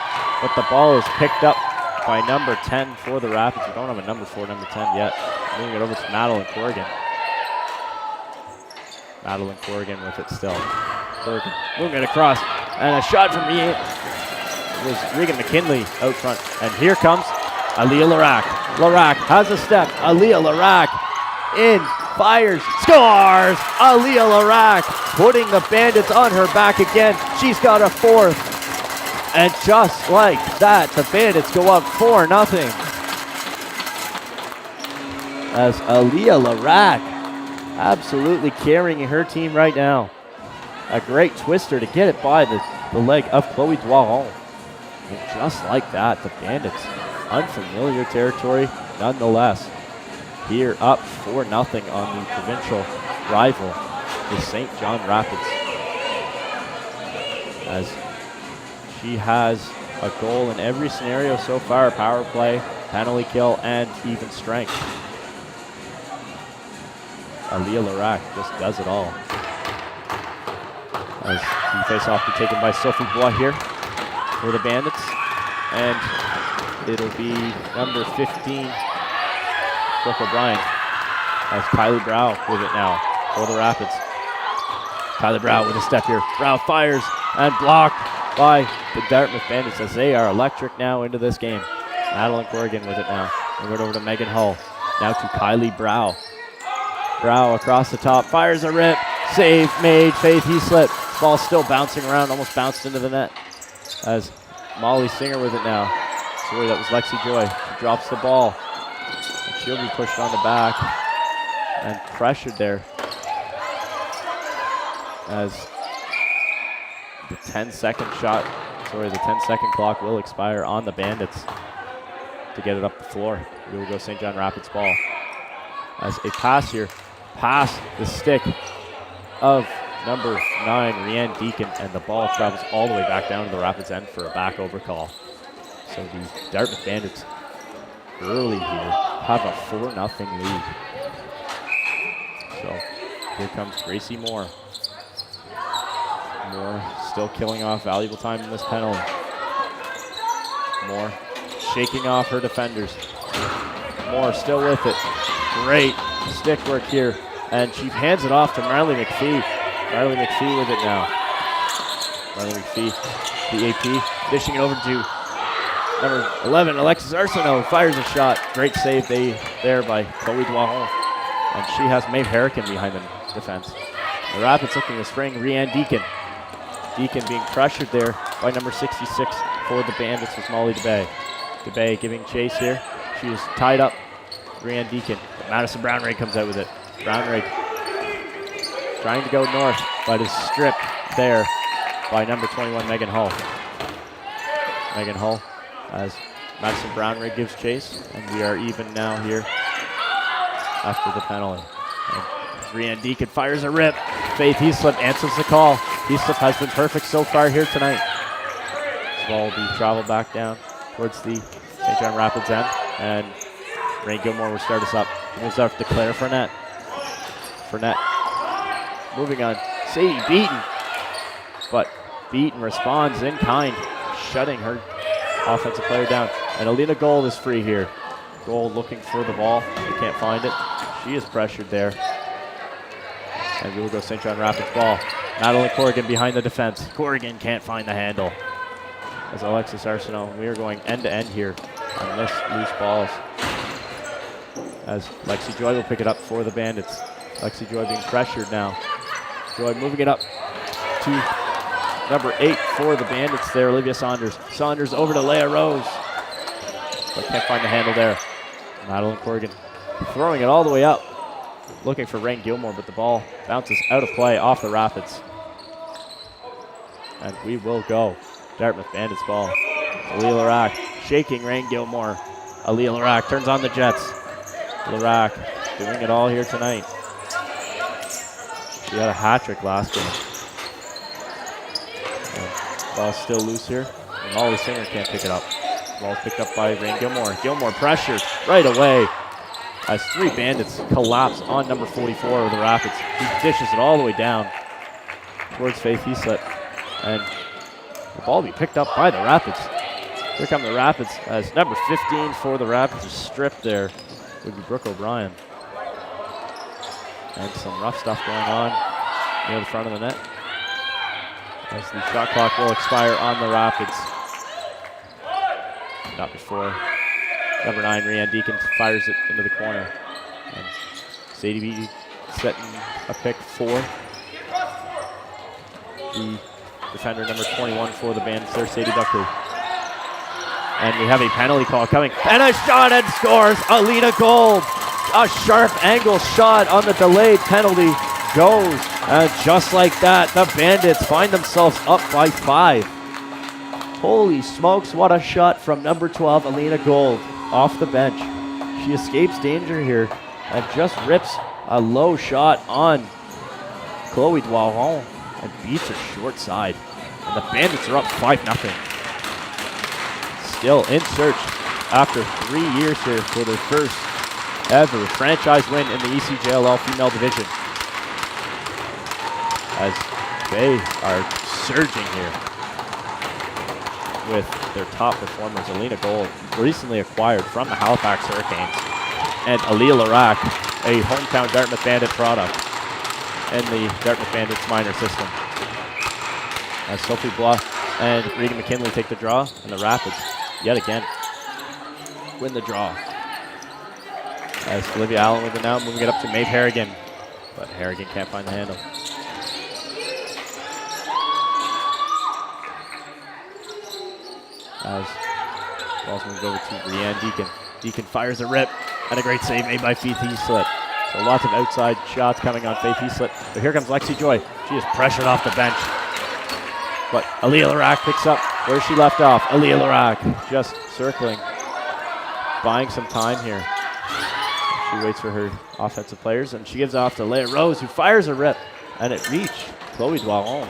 but the ball is picked up by number 10 for the Rapids. We don't have a number 4, number 10 yet. Moving it over to Madeline Corrigan. Madeline Corrigan with it still. Corrigan moving it across, and a shot from Regan McKinley out front. And here comes Aaliyah Larac. Larac has a step. Aaliyah Larac in, fires, scores! Aaliyah Larac putting the Bandits on her back again. She's got a 4th. And just like that, the Bandits go up 4-0. As Aaliyah Larac absolutely carrying her team right now. A great twister to get it by the leg of Chloe Doiron. And just like that, the Bandits, unfamiliar territory nonetheless. Here up 4-0 on the provincial rival, the St. John Rapids. As she has a goal in every scenario so far: power play, penalty kill, and even strength. Aaliyah Larac just does it all. As the face-off be taken by Sophie Blois here for the Bandits. And it'll be number 15, Brooke O'Brien, as Kylie Brow with it now for the Rapids. Kylie Brow with a step here. Brow fires and blocked by the Dartmouth Bandits as they are electric now into this game. Madeline Corrigan with it now. Move it over to Megan Hull. Now to Kylie Brow. Brow across the top, fires a rip. Save made, Faith Heaslip. Ball still bouncing around, almost bounced into the net. As Molly Singer with it now. Sorry, that was Lexi Joy. She drops the ball. And she'll be pushed on the back and pressured there. As the 10-second clock will expire on the Bandits to get it up the floor. We will go St. John Rapids ball. As a pass here, past the stick of number 9, Rianne Deacon, and the ball travels all the way back down to the Rapids end for a back over call. So the Dartmouth Bandits early here have a 4-0 lead. So here comes Gracie Moore. Moore still killing off valuable time in this penalty. Moore shaking off her defenders. Moore still with it. Great stick work here. And she hands it off to Marley McPhee. Marley McPhee with it now. Marley McPhee, the AP, dishing it over to number 11, Alexis Arsenault, fires a shot. Great save there by Chloe Doiron. And she has Maeve Harrican behind the defense. The Rapids looking to spring Rianne Deacon. Deacon being pressured there by number 66 for the Bandits with Molly DeBay. DeBay giving chase here. She is tied up. Rianne Deacon. But Madison Brownrigg comes out with it. Brownrigg trying to go north, but is stripped there by number 21, Megan Hull. Megan Hull as Madison Brownrigg gives chase, and we are even now here after the penalty. And Rianne Deacon fires a rip. Faith Heaslip answers the call. Heaslip has been perfect so far here tonight. This ball will be traveled back down towards the St. John Rapids end, and Ray Gilmore will start us up. Moves up to Claire Fournette. Fournette moving on. Sadie Beaton. But Beaton responds in kind, shutting her offensive player down. And Alina Gold is free here. Gold looking for the ball. They can't find it. She is pressured there. And we will go St. John Rapids ball. Madeline Corrigan behind the defense. Corrigan can't find the handle. As Alexis Arsenault, we are going end to end here on this loose balls. As Lexi Joy will pick it up for the Bandits. Lexi Joy being pressured now. Joy moving it up to Number 8 for the Bandits there, Olivia Saunders. Saunders over to Leia Rose. But can't find the handle there. Madeline Corrigan throwing it all the way up. Looking for Rain Gilmore, but the ball bounces out of play off the Rapids. And we will go. Dartmouth Bandits ball. Aaliyah Larac shaking Rain Gilmore. Aaliyah Larac turns on the Jets. Larac doing it all here tonight. She had a hat trick last game. Ball's still loose here. And Molly Singer can't pick it up. Ball picked up by Rain Gilmore. Gilmore pressured right away as 3 Bandits collapse on number 44 of the Rapids. He dishes it all the way down towards Faith Heaslett. And the ball will be picked up by the Rapids. Here come the Rapids as number 15 for the Rapids is stripped there. Would be Brooke O'Brien. And some rough stuff going on near the front of the net. As the shot clock will expire on the Rapids. Not before. Number 9, Rianne Deacon fires it into the corner. And Sadie B setting a pick for the defender, number 21 for the Bandits there, Sadie Buckley. And we have a penalty call coming. And a shot and scores, Alina Gold. A sharp angle shot on the delayed penalty goes. And just like that, the Bandits find themselves up by 5. Holy smokes, what a shot from number 12, Alina Gold, off the bench. She escapes danger here and just rips a low shot on Chloe Doiron and beats her short side. And the Bandits are up 5-0. Still in search after 3 years here for their first ever franchise win in the ECJLL female division. As they are surging here with their top performers, Alina Gold, recently acquired from the Halifax Hurricanes, and Aaliyah Larac, a hometown Dartmouth Bandit product in the Dartmouth Bandits minor system. As Sophie Blois and Regan McKinley take the draw, and the Rapids, yet again, win the draw. As Olivia Allen with it now, moving it up to Maeve Harrigan, but Harrigan can't find the handle. As ball's moved over to Rianne Deacon. Deacon fires a rip, and a great save made by Faith Heaslett. So lots of outside shots coming on Faith Heaslett. But here comes Lexi Joy. She is pressured off the bench. But Aaliyah Larac picks up where she left off. Aaliyah Larac just circling, buying some time here. She waits for her offensive players, and she gives off to Leia Rose, who fires a rip, and it reached Chloe Doiron.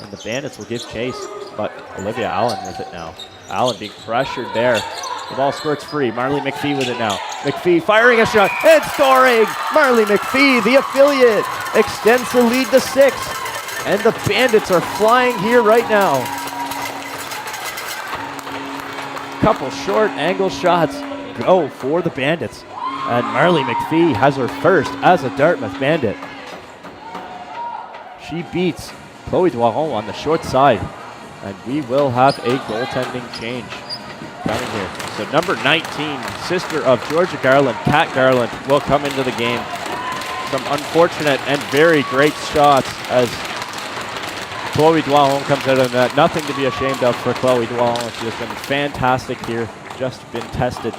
And the Bandits will give chase, but Olivia Allen with it now. Allen being pressured there. The ball squirts free. Marley McPhee with it now. McPhee firing a shot and scoring! Marley McPhee, the affiliate, extends the lead to 6. And the Bandits are flying here right now. Couple short angle shots go for the Bandits. And Marley McPhee has her first as a Dartmouth Bandit. She beats Chloe Doiron on the short side. And we will have a goaltending change coming here. So number 19, sister of Georgia Garland, Kat Garland, will come into the game. Some unfortunate and very great shots as Chloe Doiron comes out of the net. Nothing to be ashamed of for Chloe Doiron. She has been fantastic here. Just been tested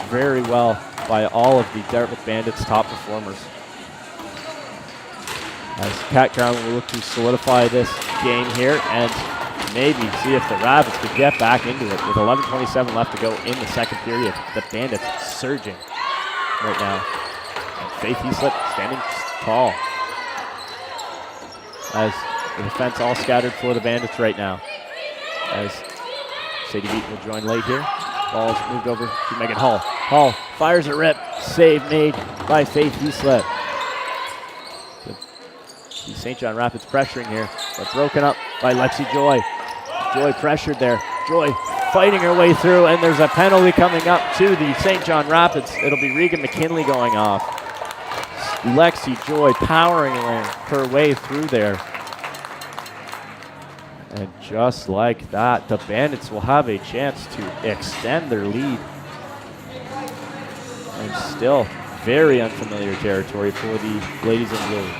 very well by all of the Dartmouth Bandits' top performers. As Kat Garland will look to solidify this game here and maybe see if the Rapids could get back into it with 11:27 left to go in the second period. The Bandits surging right now. And Faith Heaslett standing tall as the defense all scattered for the Bandits right now. As Sadie Beaton will join late here. Ball's moved over to Megan Hall. Hall fires a rip. Save made by Faith Heaslett. The St. John Rapids pressuring here, but broken up by Lexi Joy. Joy pressured there. Joy fighting her way through, and there's a penalty coming up to the St. John Rapids. It'll be Regan McKinley going off. Lexi Joy powering her way through there. And just like that, the Bandits will have a chance to extend their lead. And still very unfamiliar territory for the ladies in blue.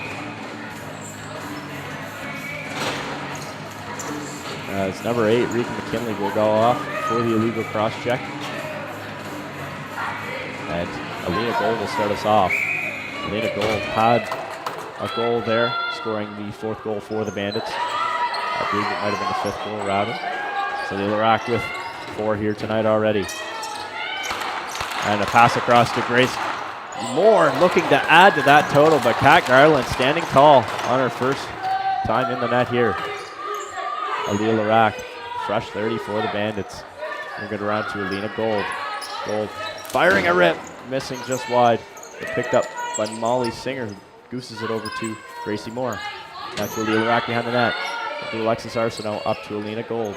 As number 8, Rika McKinley, will go off for the illegal cross check. And Alina Gold will start us off. Alina Gold had a goal there, scoring the 4th goal for the Bandits. I believe it might have been the 5th goal, rather. So the Iraq with 4 here tonight already. And a pass across to Grace Moore, looking to add to that total, but Kat Garland standing tall on her first time in the net here. Aliyah Iraq, fresh 30 for the Bandits. We're going around to Alina Gold. Gold firing a rip, missing just wide. But picked up by Molly Singer, who gooses it over to Gracie Moore. Now to Aliyah Iraq behind the net. To Alexis Arsenault, up to Alina Gold.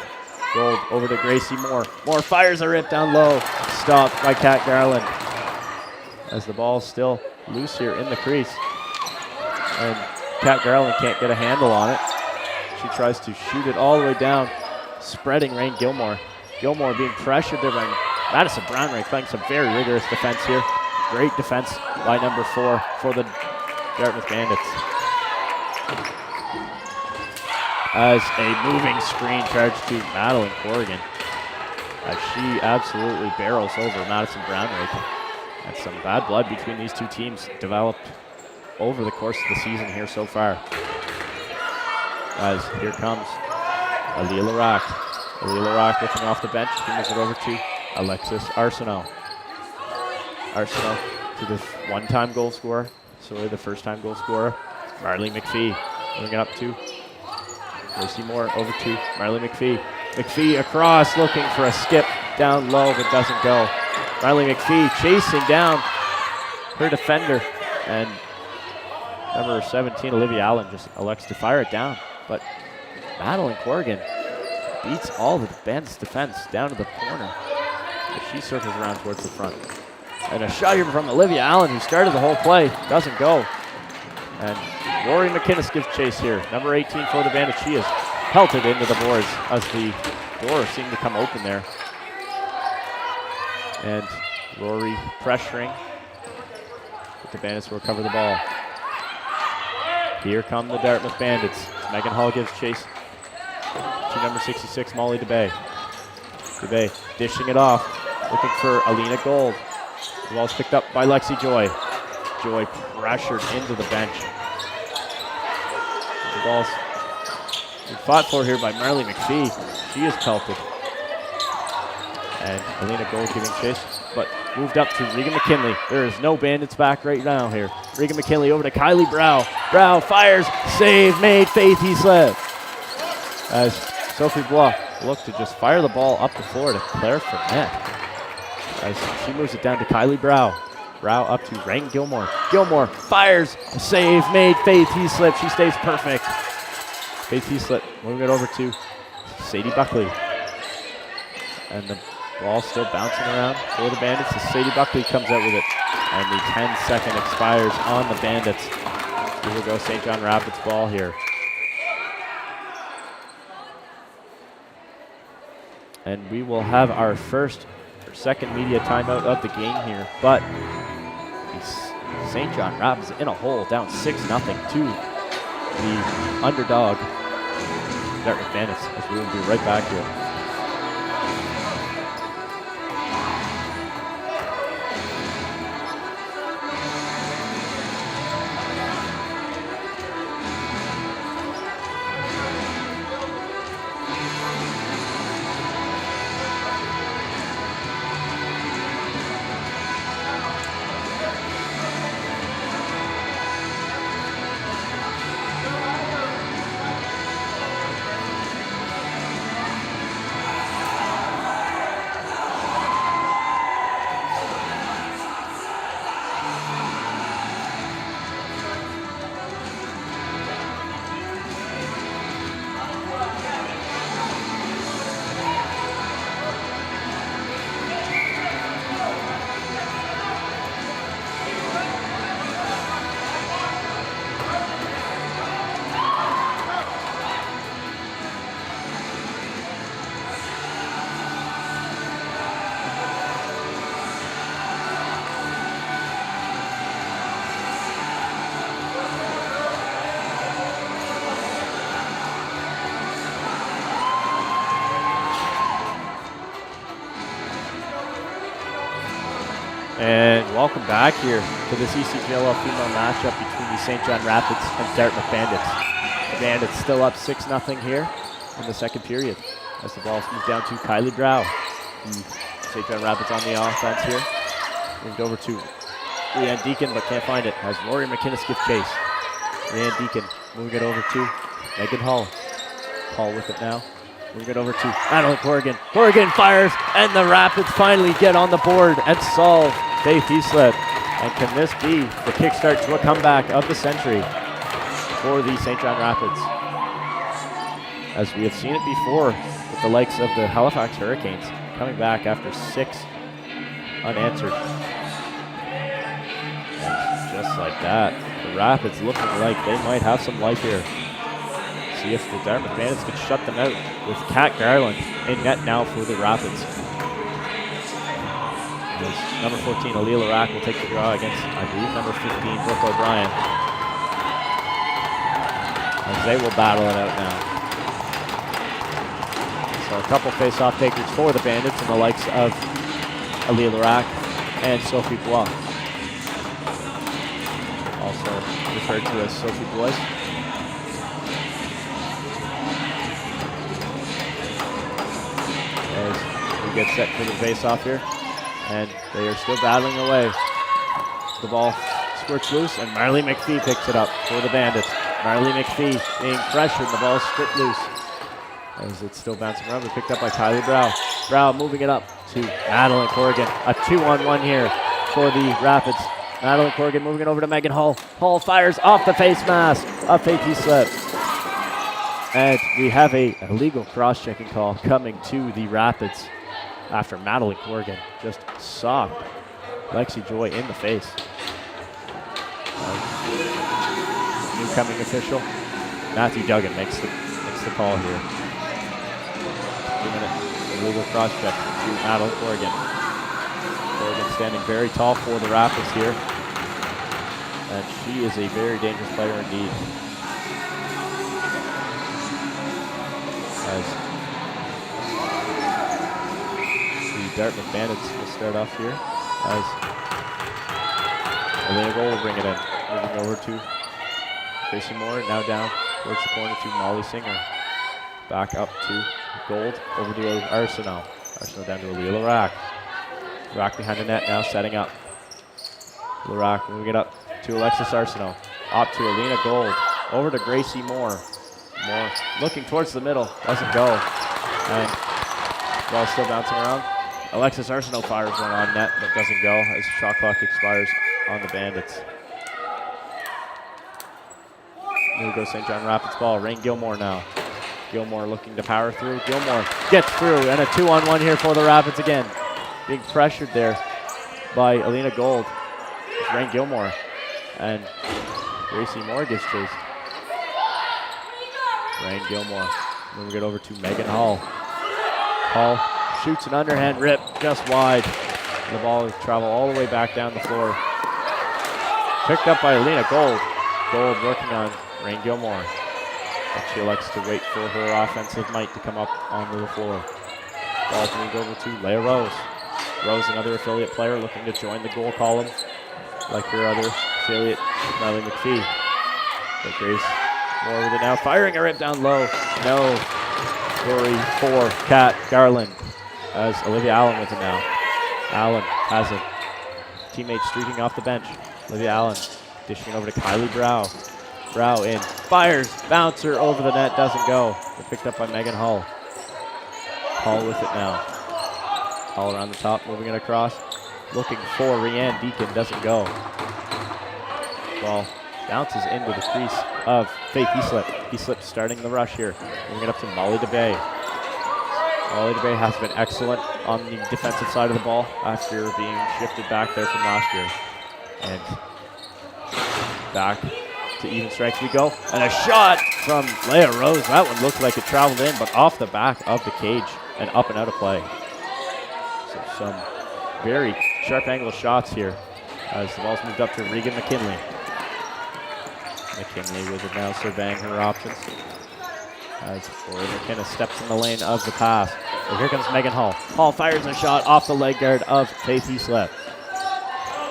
Gold over to Gracie Moore. Moore fires a rip down low. Stopped by Kat Garland. As the ball's still loose here in the crease. And Kat Garland can't get a handle on it. She tries to shoot it all the way down, spreading Rain Gilmore. Gilmore being pressured there by Madison Brownray, playing some very rigorous defense here. Great defense by number 4 for the Dartmouth Bandits. As a moving screen charge to Madeline Corrigan, as she absolutely barrels over Madison Brownray. And some bad blood between these two teams developed over the course of the season here so far. As here comes Aliyah Larak. Aliyah Larak looking off the bench. She moves it over to Alexis Arsenault. Arsenault to the one-time goal scorer. Sorry, the first-time goal scorer, Marley McPhee. Moving it up to Gracie Moore, over to Marley McPhee. McPhee across, looking for a skip down low, but doesn't go. Marley McPhee chasing down her defender, and number 17, Olivia Allen, just elects to fire it down. But Madeline Corrigan beats all the Bandits' defense down to the corner. But she circles around towards the front. And a shot here from Olivia Allen, who started the whole play, doesn't go. And Rory McInnes gives chase here. Number 18 for the Bandits. She is pelted into the boards as the door seemed to come open there. And Rory pressuring, but the Bandits will recover the ball. Here come the Dartmouth Bandits. Megan Hall gives chase to number 66, Molly DeBay. DeBay dishing it off, looking for Alina Gold. The ball's picked up by Lexi Joy. Joy pressured into the bench. The ball's been fought for here by Marley McPhee. She is pelted. And Alina Gold giving chase, but moved up to Regan McKinley. There is no Bandits back right now here. Regan McKinley over to Kylie Brow. Brow fires, save made, Faith Heaslip. As Sophie Bois looked to just fire the ball up the floor to Claire Fournette. As she moves it down to Kylie Brow. Brow up to Rain Gilmore. Gilmore fires, a save made, Faith Heaslip. She stays perfect. Faith Heaslip moving it over to Sadie Buckley. And the ball still bouncing around for the Bandits as Sadie Buckley comes out with it. And the 10-second expires on the Bandits. Here we go, St. John Rapids ball here. And we will have our second media timeout of the game here. But St. John Rapids in a hole, down 6-0 to the underdog Dartmouth Bandits, as we will be right back here. And welcome back here to this ECJLL female matchup between the St. John Rapids and Dartmouth Bandits. The Bandits still up 6-0 here in the second period as the ball's moved down to Kylie Brow. St. John Rapids on the offense here. Moved over to Leanne Deacon, but can't find it as Rory McInnes give chase. Leanne Deacon moving it over to Megan Hall. Hall with it now. Moving it over to Madeline Corrigan. Corrigan fires, and the Rapids finally get on the board and solve Faith Eastlip. And can this be the kickstart to a comeback of the century for the St. John Rapids? As we have seen it before with the likes of the Halifax Hurricanes coming back after 6 unanswered. And just like that, the Rapids looking like they might have some life here. See if the Dartmouth Bandits can shut them out with Kat Garland in net now for the Rapids. As number 14, Aaliyah Larac, will take the draw against, I believe, number 15, Brooke O'Brien. As they will battle it out now. So a couple face-off takers for the Bandits and the likes of Aaliyah Larac and Sophie Bois. Also referred to as Sophie Bois. As we get set for the face-off here, and they are still battling away. The ball squirts loose, and Marley McPhee picks it up for the Bandits. Marley McPhee being pressured, the ball stripped loose. As it's still bouncing around, but picked up by Kylie Brow. Brow moving it up to Madeline Corrigan. A 2-on-1 here for the Rapids. Madeline Corrigan moving it over to Megan Hall. Hall fires off the face mask of Faith Eastlip. And we have a illegal cross-checking call coming to the Rapids after Madeline Corrigan just socked Lexi Joy in the face. New coming official, Matthew Duggan makes the call here. 2-minute illegal cross-check to Madeline Corrigan. Corrigan standing very tall for the Rapids here. And she is a very dangerous player indeed. As the Dartmouth Bandits will start off here as Elena Gold will bring it in. Moving over to Tracy Moore, now down towards the corner to Molly Singer. Back up to Gold, over to Arsenault. Arsenault down to Aaliyah Larac. Larac behind the net now, setting up. Larac moving it up to Alexis Arsenault. Up to Alina Gold, over to Gracie Moore. Moore looking towards the middle, doesn't go. And ball still bouncing around. Alexis Arsenault fires one on net, but doesn't go as the shot clock expires on the Bandits. Here goes St. John Rapids ball. Rain Gilmore now. Gilmore looking to power through. Gilmore gets through, and a 2-on-1 here for the Rapids again. Being pressured there by Alina Gold. It's Rain Gilmore. And Gracie Moore gives chase. Rain Gilmore moving it over to Megan Hall. Hall shoots an underhand rip just wide. The ball will travel all the way back down the floor. Picked up by Alina Gold. Gold working on Rain Gilmore. But she elects to wait for her offensive might to come up onto the floor. Ball's moved over to Leah Rose. Rose, another affiliate player looking to join the goal column like her other affiliate, Marley McPhee. But Grace Moore with it now, firing a rip down low. No worry for Kat Garland as Olivia Allen with it now. Allen has a teammate streaking off the bench. Olivia Allen dishing it over to Kylie Brow. Brow in, fires, bouncer over the net, doesn't go. They're picked up by Megan Hall. Hall with it now. Hall around the top, moving it across. Looking for Rianne Deacon, doesn't go. Ball bounces into the crease of Faith Eastlip. Eastlip starting the rush here. Moving it up to Molly DeBay. Molly DeBay has been excellent on the defensive side of the ball after being shifted back there from last year. And back to even strikes we go. And a shot from Leah Rose. That one looked like it traveled in, but off the back of the cage and up and out of play. So some very sharp angle shots here as the ball's moved up to Regan McKinley. McKinley with it now, surveying her options. As Rory McKinnis steps in the lane of the pass. So here comes Megan Hall. Hall fires a shot off the leg guard of Faith Eastlip.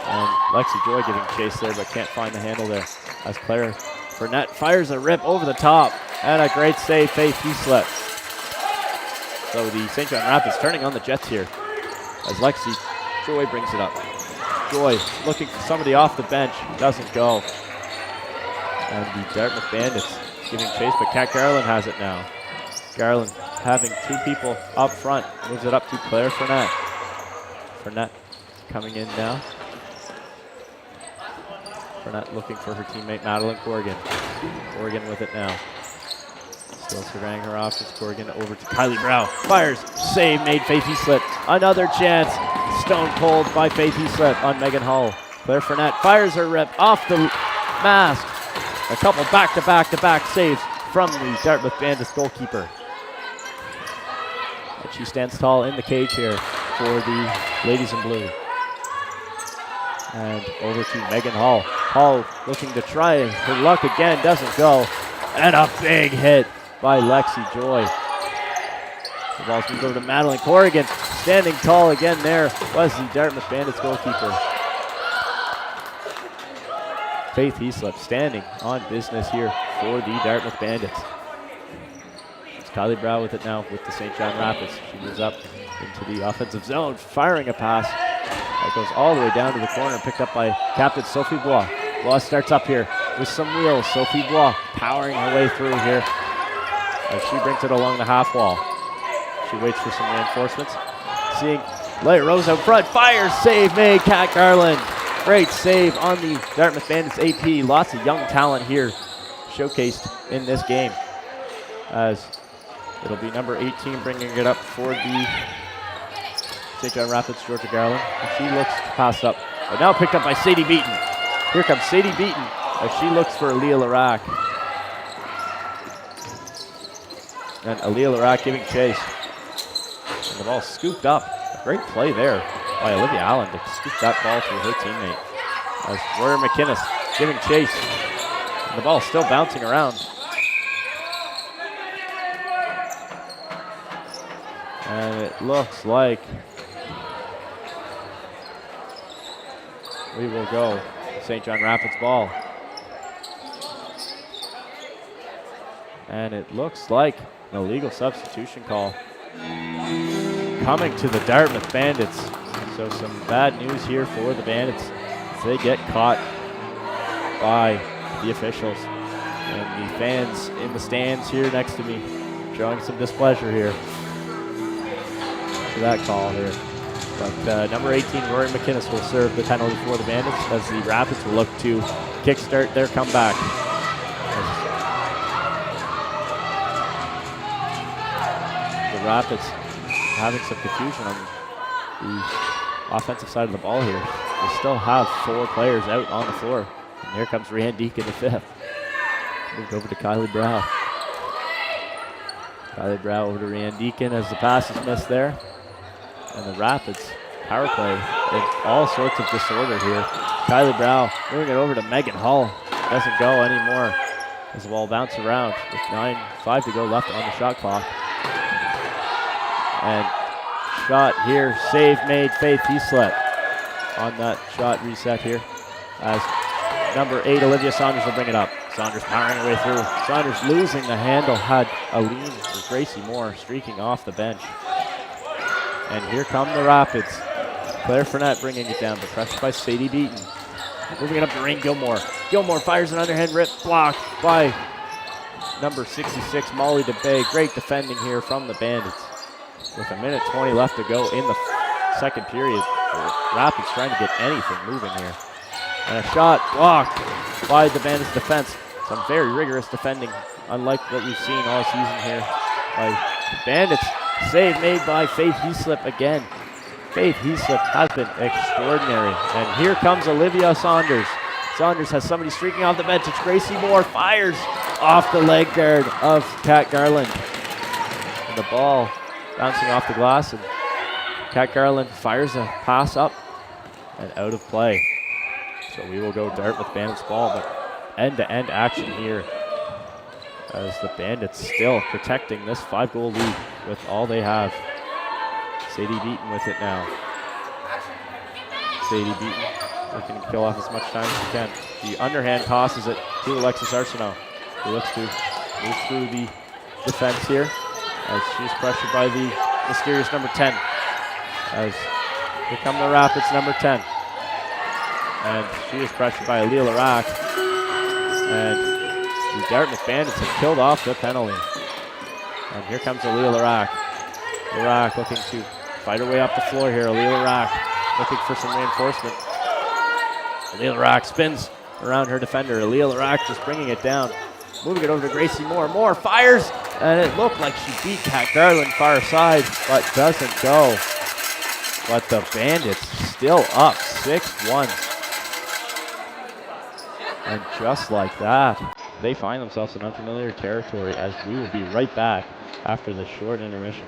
And Lexi Joy giving chase there, but can't find the handle there. As Claire Burnett fires a rip over the top. And a great save, Faith Heaslip. So the St. John Rapids turning on the Jets here. As Lexi Joy brings it up. Joy looking for somebody off the bench. Doesn't go. And the Dartmouth Bandits giving chase, but Kat Garland has it now. Garland having two people up front. Moves it up to Claire Fournette. Fournette coming in now. Fournette looking for her teammate Madeline Corrigan. Corrigan with it now. Still surveying her offense. Corrigan over to Kylie Brow. Fires. Save made. Faith Heaslip. Another chance. Stone cold by Faith Heaslip on Megan Hull. Claire Fournette fires her rip off the mask. A couple back-to-back saves from the Dartmouth Bandits goalkeeper. And she stands tall in the cage here for the ladies in blue. And over to Megan Hull. Hull looking to try her luck again. Doesn't go. And a big hit by Lexi Joy. The ball's moved over to Madeline Corrigan. Standing tall again there was the Dartmouth Bandits goalkeeper. Faith Heaslip standing on business here for the Dartmouth Bandits. It's Kylie Brow with it now with the St. John Rapids. She moves up into the offensive zone, firing a pass that goes all the way down to the corner, picked up by captain Sophie Bois. Bois starts up here with some wheels. Sophie Bois powering her way through here as she brings it along the half wall. She waits for some reinforcements. Seeing Leia Rose out front, fires, save made, Kat Garland. Great save on the Dartmouth Bandits AP. Lots of young talent here showcased in this game. As it'll be number 18 bringing it up for the St. John Rapids, Georgia Garland. And she looks to pass up, but now picked up by Sadie Beaton. Here comes Sadie Beaton as she looks for Aaliyah Larac. And Aaliyah Larac giving chase. And the ball scooped up. A great play there by Olivia Allen to scoop that ball to her teammate. As Royer McInnes giving chase. And the ball still bouncing around. And it looks like we will go St. John Rapids ball. And it looks like an illegal substitution call coming to the Dartmouth Bandits. So some bad news here for the Bandits as they get caught by the officials. And the fans in the stands here next to me showing some displeasure here for that call here. But number 18, Rory McInnes, will serve the penalty for the Bandits as the Rapids will look to kickstart their comeback. The Rapids having some confusion on the offensive side of the ball here. They still have 4 players out on the floor. And here comes Rhiann Deacon, the 5th. Moved over to Kylie Brow. Kylie Brow over to Rhiann Deacon as the pass is missed there. And the Rapids power play in all sorts of disorder here. Kylie Brow moving it over to Megan Hull. Doesn't go anymore as the ball bounces around with 9:05 to go left on the shot clock. And shot here, save made, Faith Heaslip on that shot reset here. As number 8, Olivia Saunders will bring it up. Saunders powering her way through. Saunders losing the handle, had Aline or Gracie Moore streaking off the bench. And here come the Rapids. Claire Fournette bringing it down, but pressed by Sadie Beaton. Moving it up to Rain Gilmore. Gilmore fires an underhand rip, blocked by number 66, Molly DeBay. Great defending here from the Bandits. With 1:20 left to go in the second period. The Rapids trying to get anything moving here. And a shot blocked by the Bandits defense. Some very rigorous defending, unlike what we've seen all season here by the Bandits. Save made by Faith Heaslip again. Faith Heaslip has been extraordinary. And here comes Olivia Saunders. Saunders has somebody streaking off the bench. It's Gracie Moore. Fires off the leg guard of Kat Garland. And the ball bouncing off the glass. And Kat Garland fires a pass up and out of play. So we will go Dartmouth Bandits ball, but end-to-end action here as the Bandits still protecting this 5-goal lead with all they have. Sadie Beaton with it now. Sadie Beaton looking to kill off as much time as he can. The underhand tosses it to Alexis Arsenault, who looks to move through the defense here as she's pressured by the mysterious number 10. As here come the Rapids number 10. And she is pressured by Aaliyah Larac. And the Dartmouth Bandits have killed off the penalty. And here comes Aaliyah Larac. Larac looking to fight her way up the floor here. Aaliyah Larac looking for some reinforcement. Aaliyah Larac spins around her defender. Aaliyah Larac just bringing it down. Moving it over to Gracie Moore. Moore fires, and it looked like she beat Kat Garland far side, but doesn't go. But the Bandits still up 6-1. And just like that, they find themselves in unfamiliar territory as we will be right back after this short intermission.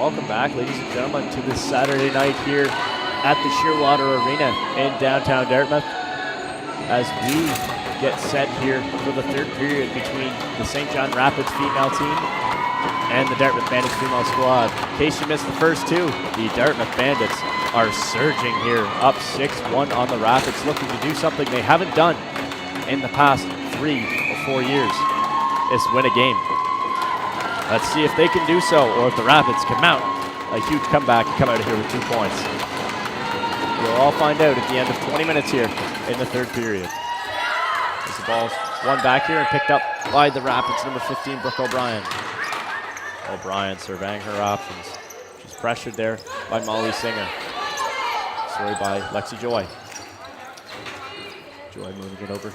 Welcome back, ladies and gentlemen, to this Saturday night here at the Shearwater Arena in downtown Dartmouth as we get set here for the third period between the St. John Rapids female team and the Dartmouth Bandits female squad. In case you missed the first two, the Dartmouth Bandits are surging here, up 6-1 on the Rapids, looking to do something they haven't done in the past 3 or 4 years, is win a game. Let's see if they can do so, or if the Rapids can mount a huge comeback and come out of here with 2 points. We'll all find out at the end of 20 minutes here in the third period. As the ball's won back here and picked up by the Rapids, number 15, Brooke O'Brien. O'Brien surveying her options. She's pressured there by Molly Singer. Sorry, by Lexi Joy. Joy moving it over.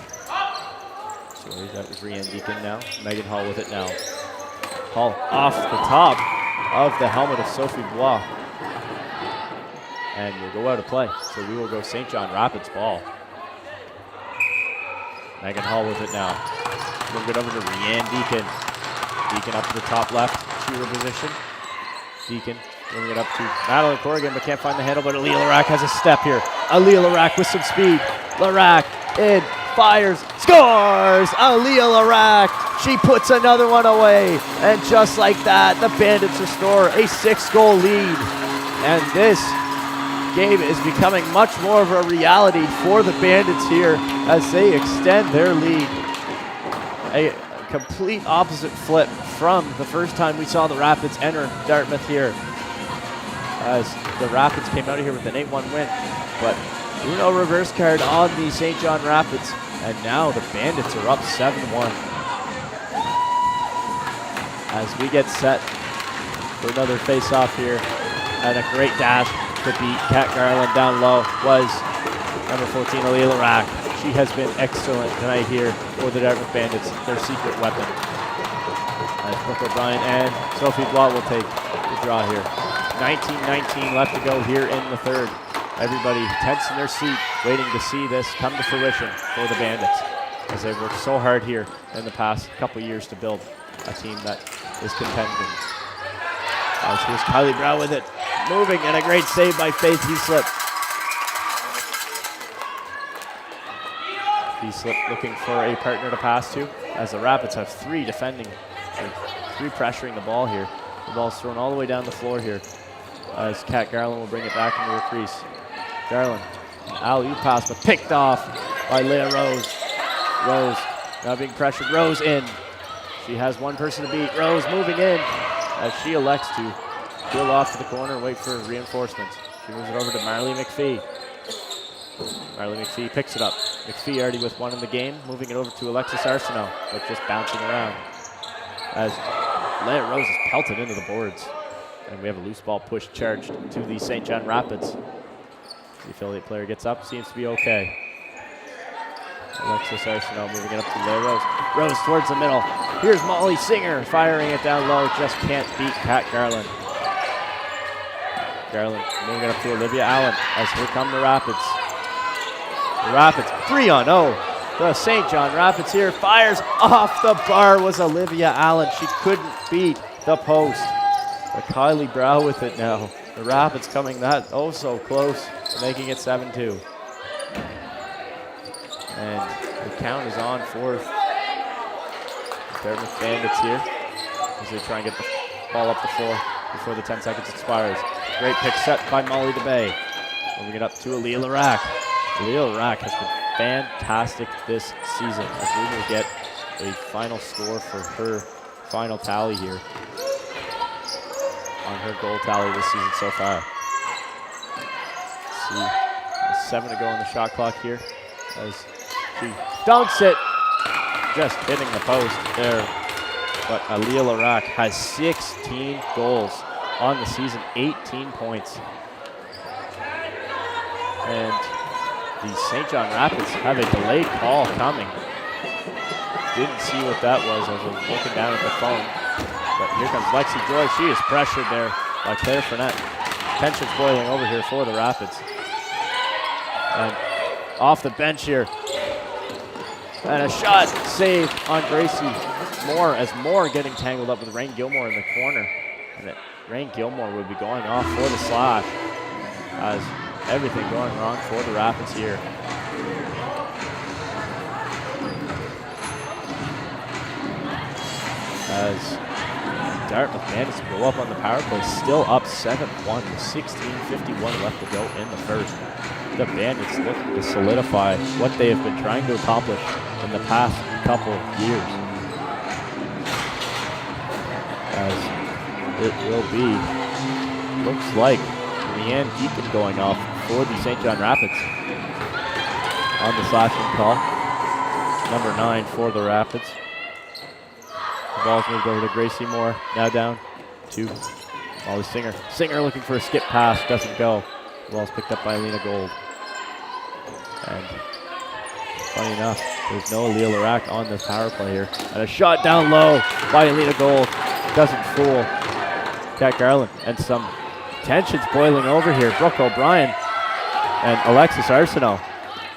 Sorry, that was Rianne Deacon now. Megan Hall with it now. Hall off the top of the helmet of Sophie Bois. And we'll go out of play. So we will go St. John Rapids ball. Megan Hall with it now. Move it over to Rianne Deacon. Deacon up to the top left, shooter position. Deacon moving it up to Madeline Corrigan, but can't find the handle, but Aaliyah Larac has a step here. Aaliyah Larac with some speed. Larac in, fires, scores! Aaliyah Larac, she puts another one away. And just like that, the Bandits restore a 6-goal lead. And this game is becoming much more of a reality for the Bandits here as they extend their lead. A complete opposite flip from the first time we saw the Rapids enter Dartmouth here, as the Rapids came out of here with an 8-1 win. But Uno reverse card on the St. John Rapids, and now the Bandits are up 7-1. As we get set for another face-off here, and a great dash to beat Kat Garland down low was number 14, Aaliyah Larac. She has been excellent tonight here for the Dartmouth Bandits, their secret weapon. As Brooke O'Brien and Sophie Blois will take the draw here. 19-19 left to go here in the third. Everybody tense in their seat, waiting to see this come to fruition for the Bandits, as they've worked so hard here in the past couple years to build a team that is contending. As here's Kylie Brow with it, moving, and a great save by Faith Heaslip. Heaslip looking for a partner to pass to, as the Rapids have 3 defending, or 3 pressuring the ball here. The ball's thrown all the way down the floor here, as Kat Garland will bring it back into her crease. Garland, alley-oop pass, but picked off by Leah Rose. Rose now being pressured. Rose in. She has one person to beat. Rose moving in as she elects to peel off to the corner and wait for reinforcements. She moves it over to Marley McPhee. Marley McPhee picks it up. McPhee already with 1 in the game, moving it over to Alexis Arsenault, but just bouncing around as Leah Rose is pelted into the boards. And we have a loose ball push charged to the St. John Rapids. The affiliate player gets up, seems to be okay. Alexis Arsenault moving it up to Leah Rose. Rose towards the middle. Here's Molly Singer firing it down low, just can't beat Kat Garland. Garland moving it up to Olivia Allen as here come the Rapids. The Rapids 3-0. The St. John Rapids here fires off the bar was Olivia Allen. She couldn't beat the post. But Kylie Brow with it now. The Rapids coming that oh so close, making it 7-2. And the count is on for the Dartmouth Bandits here as they try and get the ball up the floor before the 10 seconds expires. Great pick set by Molly DeBay. Moving it up to Aaliyah Larac. Aaliyah Larac has been fantastic this season as we will get a final score for her final tally here on her goal tally this season so far. Let's see, 7 to go on the shot clock here as she dunks it, just hitting the post there. But Aaliyah Larac has 16 goals on the season, 18 points. And the St. John Rapids have a delayed call coming. Didn't see what that was as I was looking down at the phone. But here comes Lexi Joy. She is pressured there by Claire Fournette. Tension's boiling over here for the Rapids. And off the bench here. And a shot saved on Gracie Moore as Moore getting tangled up with Rain Gilmore in the corner. And Rain Gilmore would be going off for the slash, as everything going wrong for the Rapids here. As Dartmouth Bandits go up on the power play, still up 7-1 with 16:51 left to go in the first. The Bandits looking to solidify what they have been trying to accomplish in the past couple years. As it will be, looks like Leanne Deacon going off for the St. John Rapids on the slashing call. Number 9 for the Rapids. The ball's moved over to Gracie Moore. Now down to Molly Singer. Singer looking for a skip pass. Doesn't go. The ball's picked up by Alina Gold. And funny enough, there's no Aaliyah Larac on this power play here. And a shot down low by Alina Gold. Doesn't fool Kat Garland. And some tensions boiling over here. Brooke O'Brien and Alexis Arsenault.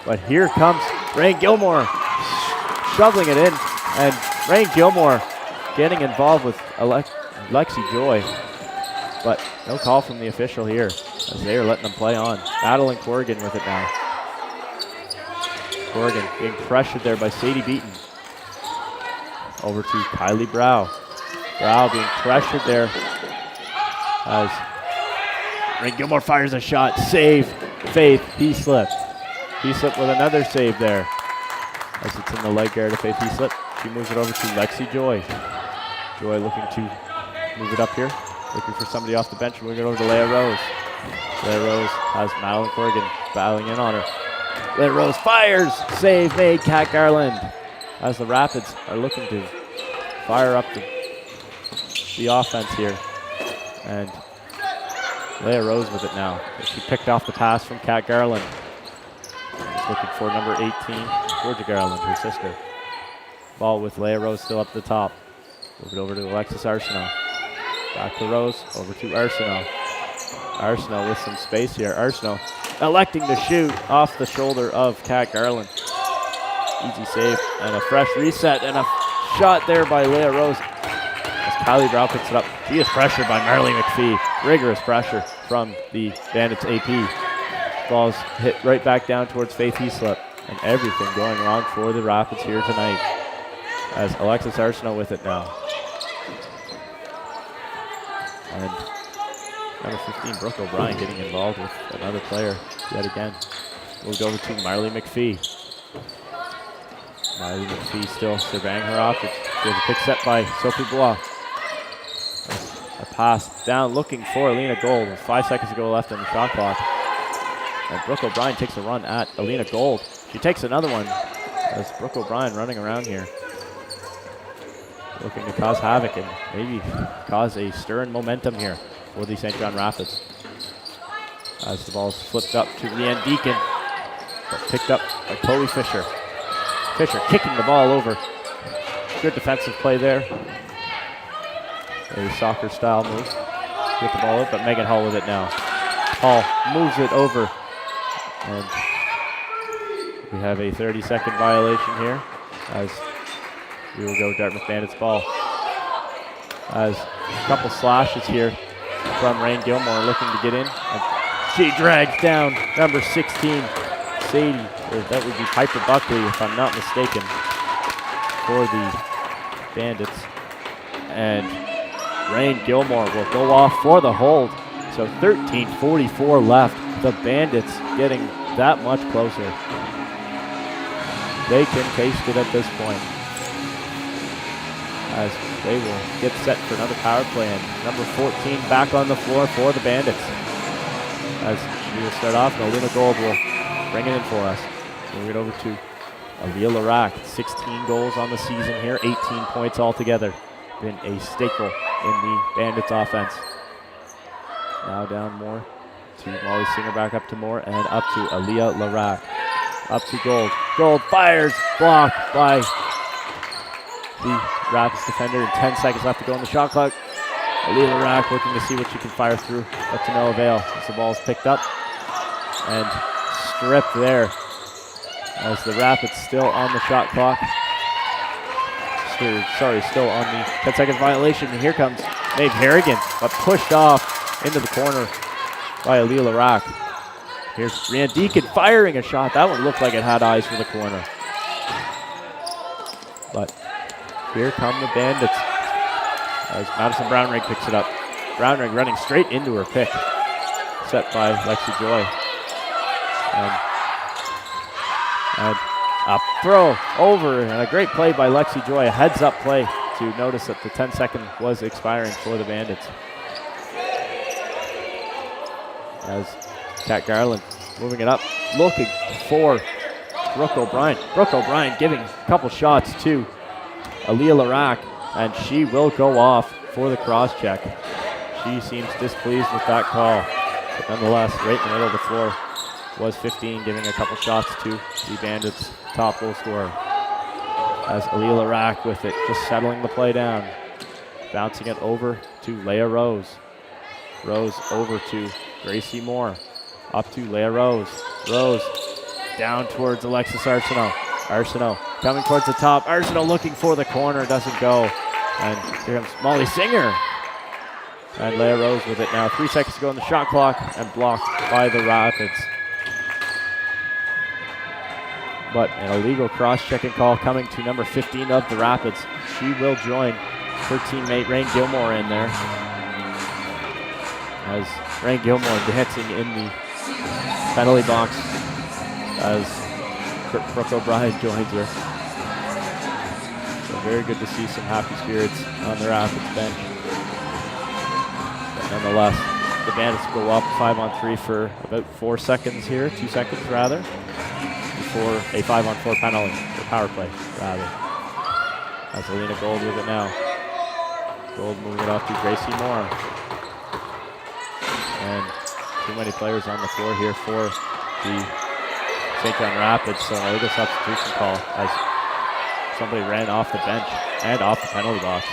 But here comes Rain Gilmore shoveling it in. And Rain Gilmore getting involved with Lexi Joy, but no call from the official here as they are letting them play on. Madeline Corrigan with it now. Corrigan being pressured there by Sadie Beaton. Over to Kylie Brow. Brow being pressured there as Rain Gilmore fires a shot. Save, Faith Heaslip. Heaslip with another save there as it's in the leg guard of Faith Heaslip. She moves it over to Lexi Joy. Joy looking to move it up here. Looking for somebody off the bench. Moving it over to Leah Rose. Leah Rose has Madeline Corrigan battling in on her. Leah Rose fires. Save made, Kat Garland. As the Rapids are looking to fire up the offense here. And Leah Rose with it now. She picked off the pass from Kat Garland. She's looking for number 18, Georgia Garland, her sister. Ball with Leah Rose still up the top. Move it over to Alexis Arsenault. Back to Rose, over to Arsenault. Arsenault with some space here. Arsenault electing to shoot off the shoulder of Kat Garland. Easy save and a fresh reset and a shot there by Leah Rose. As Kylie Brow picks it up, she is pressured by Marley McPhee. Rigorous pressure from the Bandits AP. Ball's hit right back down towards Faith Heaslip. And everything going wrong for the Rapids here tonight. As Alexis Arsenault with it now. And number 15, Brooke O'Brien, getting involved with another player yet again. Moved over to Marley McPhee. Marley McPhee still surveying her options. She has a pick set by Sophie Bois. A pass down looking for Alina Gold with 5 seconds to go left on the shot clock. And Brooke O'Brien takes a run at Alina Gold. She takes another one as Brooke O'Brien running around here. Looking to cause havoc and maybe cause a stir in momentum here for the St. John Rapids. As the ball's flipped up to Leanne Deacon, but picked up by Chloe Fisher. Fisher kicking the ball over. Good defensive play there. A soccer style move. Get the ball up, but Megan Hall with it now. Hall moves it over. And we have a 30-second violation here as we will go Dartmouth Bandits ball. As a couple slashes here from Rain Gilmore looking to get in. And she drags down number 16, Sadie, or that would be Piper Buckley if I'm not mistaken, for the Bandits. And Rain Gilmore will go off for the hold. So 13:44 left. The Bandits getting that much closer. They can taste it at this point. As they will get set for another power play. And number 14 back on the floor for the Bandits. As we will start off, and Alina Gold will bring it in for us. Move it over to Aaliyah Larac. 16 goals on the season here, 18 points altogether. Been a staple in the Bandits offense. Now down more to Molly Singer, back up to Moore, and up to Aaliyah Larac. Up to Gold. Gold fires, blocked by the Rapids defender. 10 seconds left to go on the shot clock. Aaliyah Larac looking to see what she can fire through, but to no avail as the ball is picked up and stripped there. As the Rapids still on the shot clock. Still on the 10-second violation, and here comes Maeve Harrigan, but pushed off into the corner by Aaliyah Larac. Here's Brianne Deacon firing a shot. That one looked like it had eyes for the corner. But here come the Bandits as Madison Brownrigg picks it up. Brownrigg running straight into her pick, set by Lexi Joy. And a throw over, and a great play by Lexi Joy, a heads-up play to notice that the 10-second was expiring for the Bandits. As Kat Garland moving it up, looking for Brooke O'Brien. Brooke O'Brien giving a couple shots to Aaliyah Larac, and she will go off for the cross check. She seems displeased with that call, but nonetheless, right in the middle of the floor was 15, giving a couple shots to the Bandits' top goal scorer. As Aaliyah Larac with it, just settling the play down, bouncing it over to Leah Rose. Rose over to Gracie Moore, up to Leah Rose. Rose down towards Alexis Arsenault. Arsenault coming towards the top. Arsenault looking for the corner, doesn't go. And here comes Molly Singer. And Leah Rose with it now. 3 seconds to go on the shot clock, and blocked by the Rapids. But an illegal cross-checking call coming to number 15 of the Rapids. She will join her teammate Rain Gilmore in there. As Rain Gilmore dancing in the penalty box as Brooke O'Brien joins her. So very good to see some happy spirits on the Rapids bench. But nonetheless, the Bandits go up 5-on-3 for about 4 seconds here, 2 seconds rather, before a 5-on-4 penalty, or power play rather. As Alina Gold with it now. Gold moving it off to Gracie Moore. And too many players on the floor here for the St. John Rapids, so an illegal substitution call as somebody ran off the bench and off the penalty box.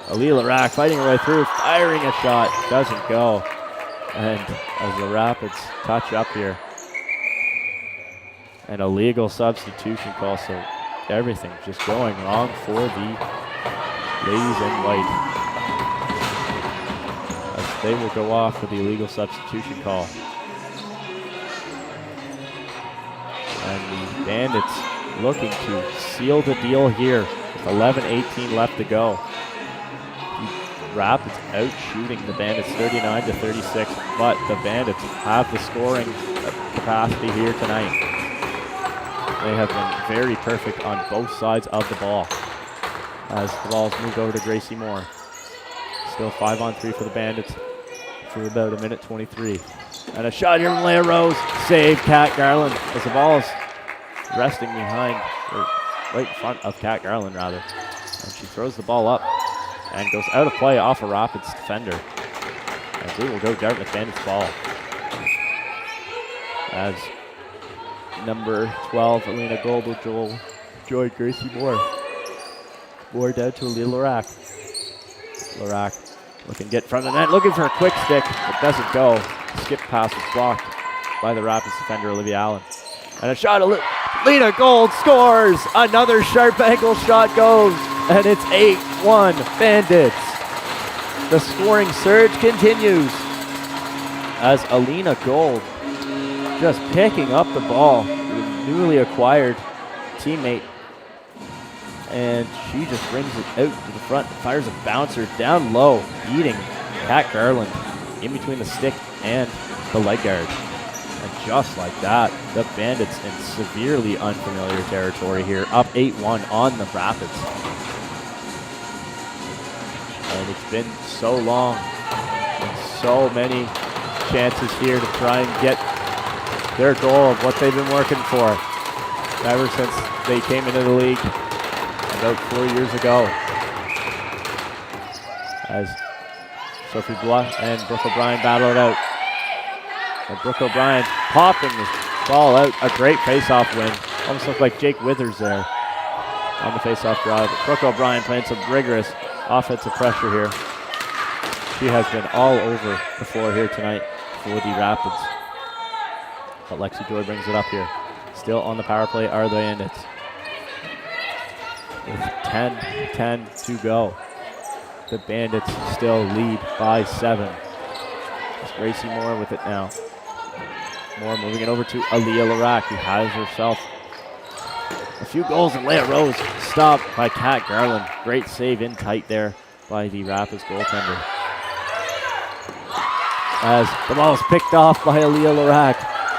Aaliyah Larac fighting her way through, firing a shot, doesn't go. And as the Rapids touch up here, an illegal substitution call, so everything just going wrong for the ladies in white. As they will go off for the illegal substitution call. And the Bandits looking to seal the deal here with 11:18 left to go. The Rapids out shooting the Bandits 39-36, but the Bandits have the scoring capacity here tonight. They have been very perfect on both sides of the ball. As the ball's moved over to Gracie Moore. Still 5-on-3 for the Bandits for about 1:23. And a shot here from Leah Rose. Save Kat Garland as the ball is resting behind, or right in front of Kat Garland rather. And she throws the ball up and goes out of play off a Rapids defender. And we will go Dartmouth Bandits ball. As number 12, Alina Gold will join Gracie Moore. Moore down to Aaliyah Larac. Larac looking to get in front of the net, looking for a quick stick, but doesn't go. Skip pass was blocked by the Rapids defender, Olivia Allen. And a shot, Alina Gold scores! Another sharp angle shot goes, and it's 8-1 Bandits. The scoring surge continues as Alina Gold just picking up the ball with a newly acquired teammate. And she just brings it out to the front, fires a bouncer down low, beating Kat Garland in between the stick and the leg guard. And just like that, the Bandits in severely unfamiliar territory here, up 8-1 on the Rapids. And it's been so long and so many chances here to try and get their goal of what they've been working for ever since they came into the league about 4 years ago. As Sophie Blois and Brooke O'Brien battle it out. And Brooke O'Brien popping the ball out. A great face-off win. Almost looked like Jake Withers there on the face-off drive. Brooke O'Brien playing some rigorous offensive pressure here. She has been all over the floor here tonight for the Rapids. But Lexi Joy brings it up here. Still on the power play are the Bandits. With 10 to go. the Bandits still lead by 7. It's Gracie Moore with it now. Moore moving it over to Aaliyah Larac, who has herself a few goals, and Leia Rose stopped by Kat Garland. Great save in tight there by the Rapids goaltender. As the ball is picked off by Aaliyah Larac.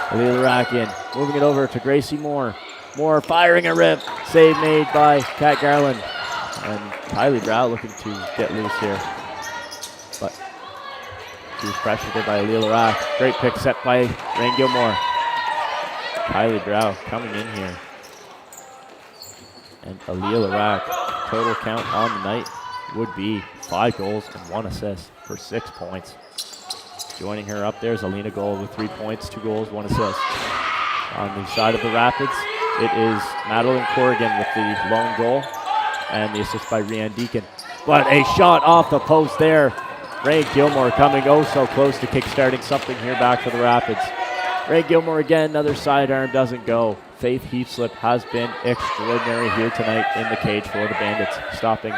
Aaliyah Larac in, moving it over to Gracie Moore. Moore firing a rip, save made by Kat Garland. And Kylie Brow looking to get loose here. But she was pressured there by Aaliyah Larac. Great pick set by Rain Gilmore. Kylie Brow coming in here. And Aaliyah Larac, total count on the night would be 5 goals and 1 assist for 6 points. Joining her up there is Alina Gold with 3 points, 2 goals, 1 assist. On the side of the Rapids, it is Madeline Corrigan with the lone goal and the assist by Rianne Deacon. But a shot off the post there. Ray Gilmore coming so close to kick-starting something here back for the Rapids. Ray Gilmore again, another sidearm, doesn't go. Faith Heathslip has been extraordinary here tonight in the cage for the Bandits, stopping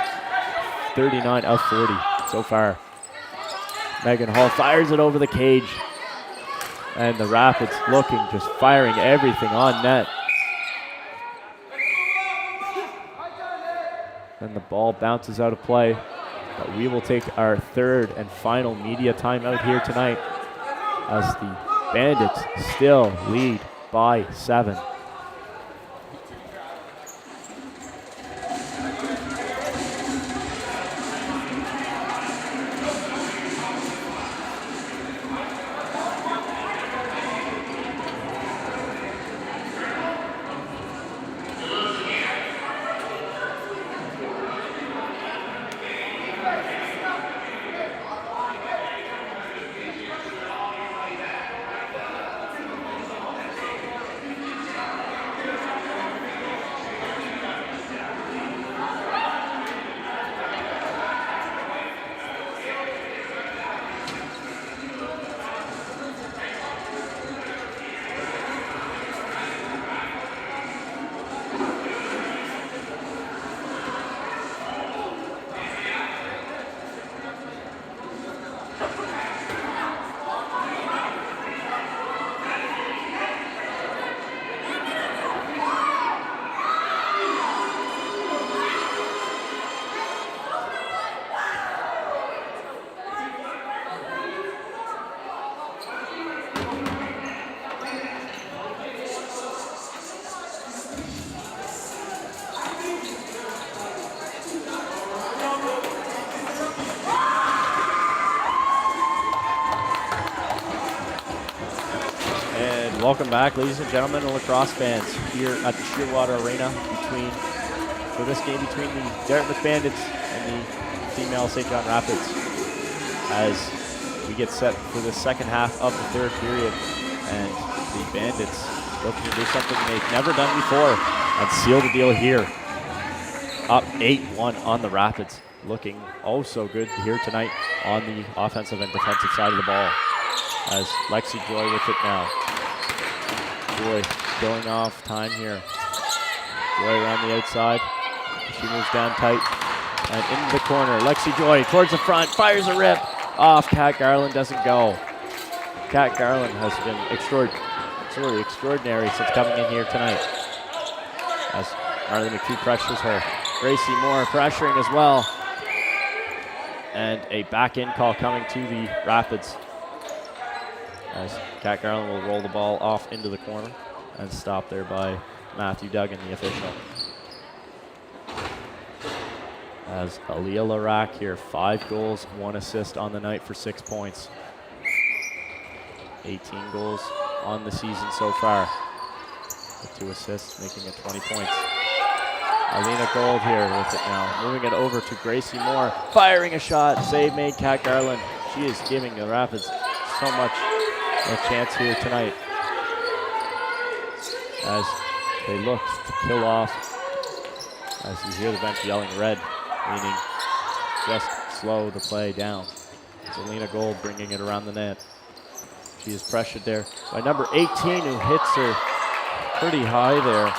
39 of 40 so far. Megan Hall fires it over the cage, and the Rapids looking, just firing everything on net. And the ball bounces out of play, but we will take our 3rd and final media timeout here tonight as the Bandits still lead by 7. Welcome back, ladies and gentlemen, and lacrosse fans, here at the Shearwater Arena for this game between the Dartmouth Bandits and the female St. John Rapids, as we get set for the second half of the 3rd period, and the Bandits looking to do something they've never done before and seal the deal here. Up 8-1 on the Rapids, looking so good here tonight on the offensive and defensive side of the ball, as Lexi Joy with it now. Joy going off time here. Joy around the outside. She moves down tight and into the corner. Lexi Joy towards the front, fires a rip off. Kat Garland doesn't go. Kat Garland has been extraordinary since coming in here tonight, as Marley McPhee pressures her. Gracie Moore pressuring as well. And a back-in call coming to the Rapids, as Kat Garland will roll the ball off into the corner and stop there by Matthew Duggan, the official. As Aaliyah Larac here, 5 goals, 1 assist on the night for 6 points. 18 goals on the season so far, with 2 assists, making it 20 points. Alina Gold here with it now, moving it over to Gracie Moore, firing a shot, save made Kat Garland. She is giving the Rapids so much a chance here tonight, as they look to kill off, as you hear the bench yelling red, meaning just slow the play down. Selena Gold bringing it around the net. She is pressured there by number 18, who hits her pretty high there.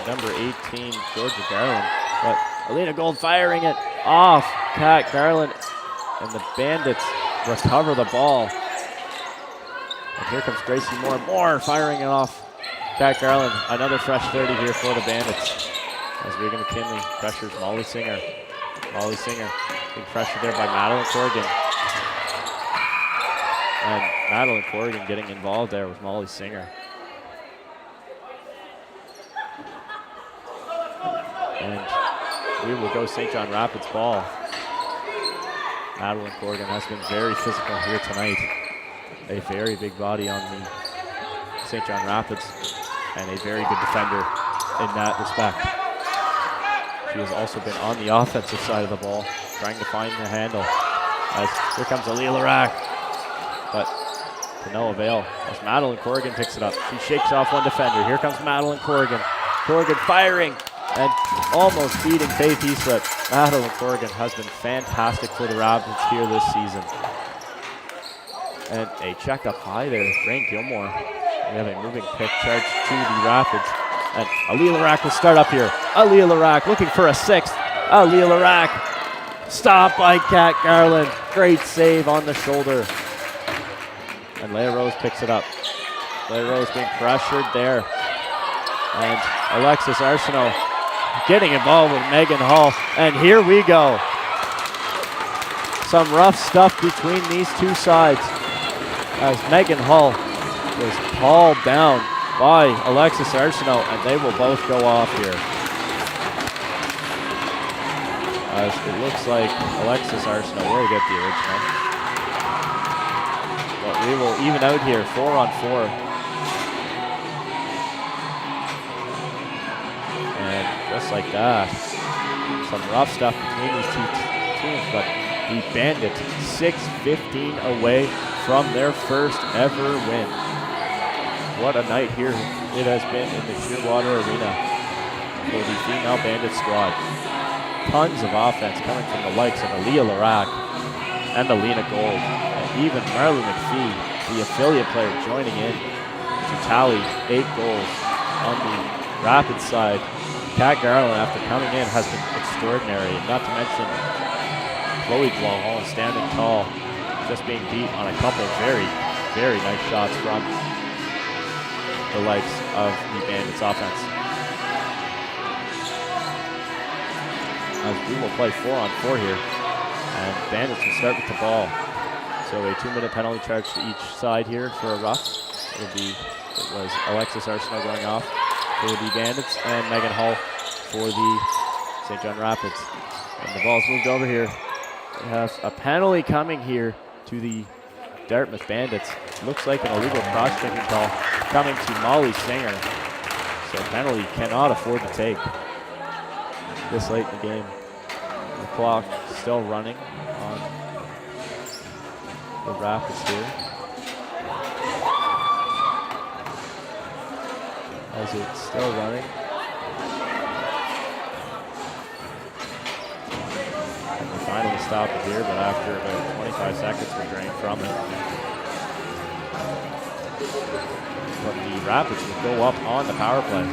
Number 18, Georgia Garland, but Alina Gold firing it off Kat Garland and the Bandits recover the ball. And here comes Gracie Moore firing it off. Kat Garland, another fresh 30 here for the Bandits. As Regan McKinley pressures Molly Singer. Molly Singer being pressured there by Madeline Corrigan. And Madeline Corrigan getting involved there with Molly Singer. And we will go St. John Rapids ball. Madeline Corrigan has been very physical here tonight. A very big body on the St. John Rapids and a very good defender in that respect. She has also been on the offensive side of the ball, trying to find the handle. As here comes Aaliyah Larac, but to no avail as Madeline Corrigan picks it up. She shakes off one defender. Here comes Madeline Corrigan. Corrigan firing and almost beating Faith Heaslip. Madeline Corrigan has been fantastic for the Rapids here this season. And a check up high there, Rain Gilmore. We have a moving pick charge to the Rapids. And Aaliyah Larac will start up here. Aaliyah Larac looking for a sixth. Aaliyah Larac stopped by Kat Garland. Great save on the shoulder. And Leah Rose picks it up. Leah Rose being pressured there. And Alexis Arsenault getting involved with Megan Hall. And here we go. Some rough stuff between these two sides as Megan Hall was hauled down by Alexis Arsenault, and they will both go off here. As it looks like Alexis Arsenault will get the original. But we will even out here, 4-on-4. And just like that, some rough stuff between these two teams, but the Bandits 6-15 away from their first ever win. What a night here it has been in the Shearwater Arena for the female Bandit squad. Tons of offense coming from the likes of Aaliyah Larac and Alina Gold, and even Marley McPhee, the affiliate player, joining in to tally 8 goals on the Rapids side. Kat Garland, after coming in, has been extraordinary, not to mention Chloe Glahall standing tall, just being beat on a couple very, very nice shots from the likes of the Bandits offense. As we will play 4-on-4 here, and Bandits will start with the ball. So a 2-minute penalty charge to each side here for a rough. It was Alexis Arsenault going off for the Bandits and Megan Hall for the St. John Rapids. And the ball's moved over here. We have a penalty coming here to the Dartmouth Bandits. Looks like an illegal cross-checking call coming to Molly Singer. So penalty cannot afford to take this late in the game. The clock still running on the Rapids here. As it's still running. And we finally stop it here, but after about 25 seconds we're drained from it. But the Rapids will go up on the power play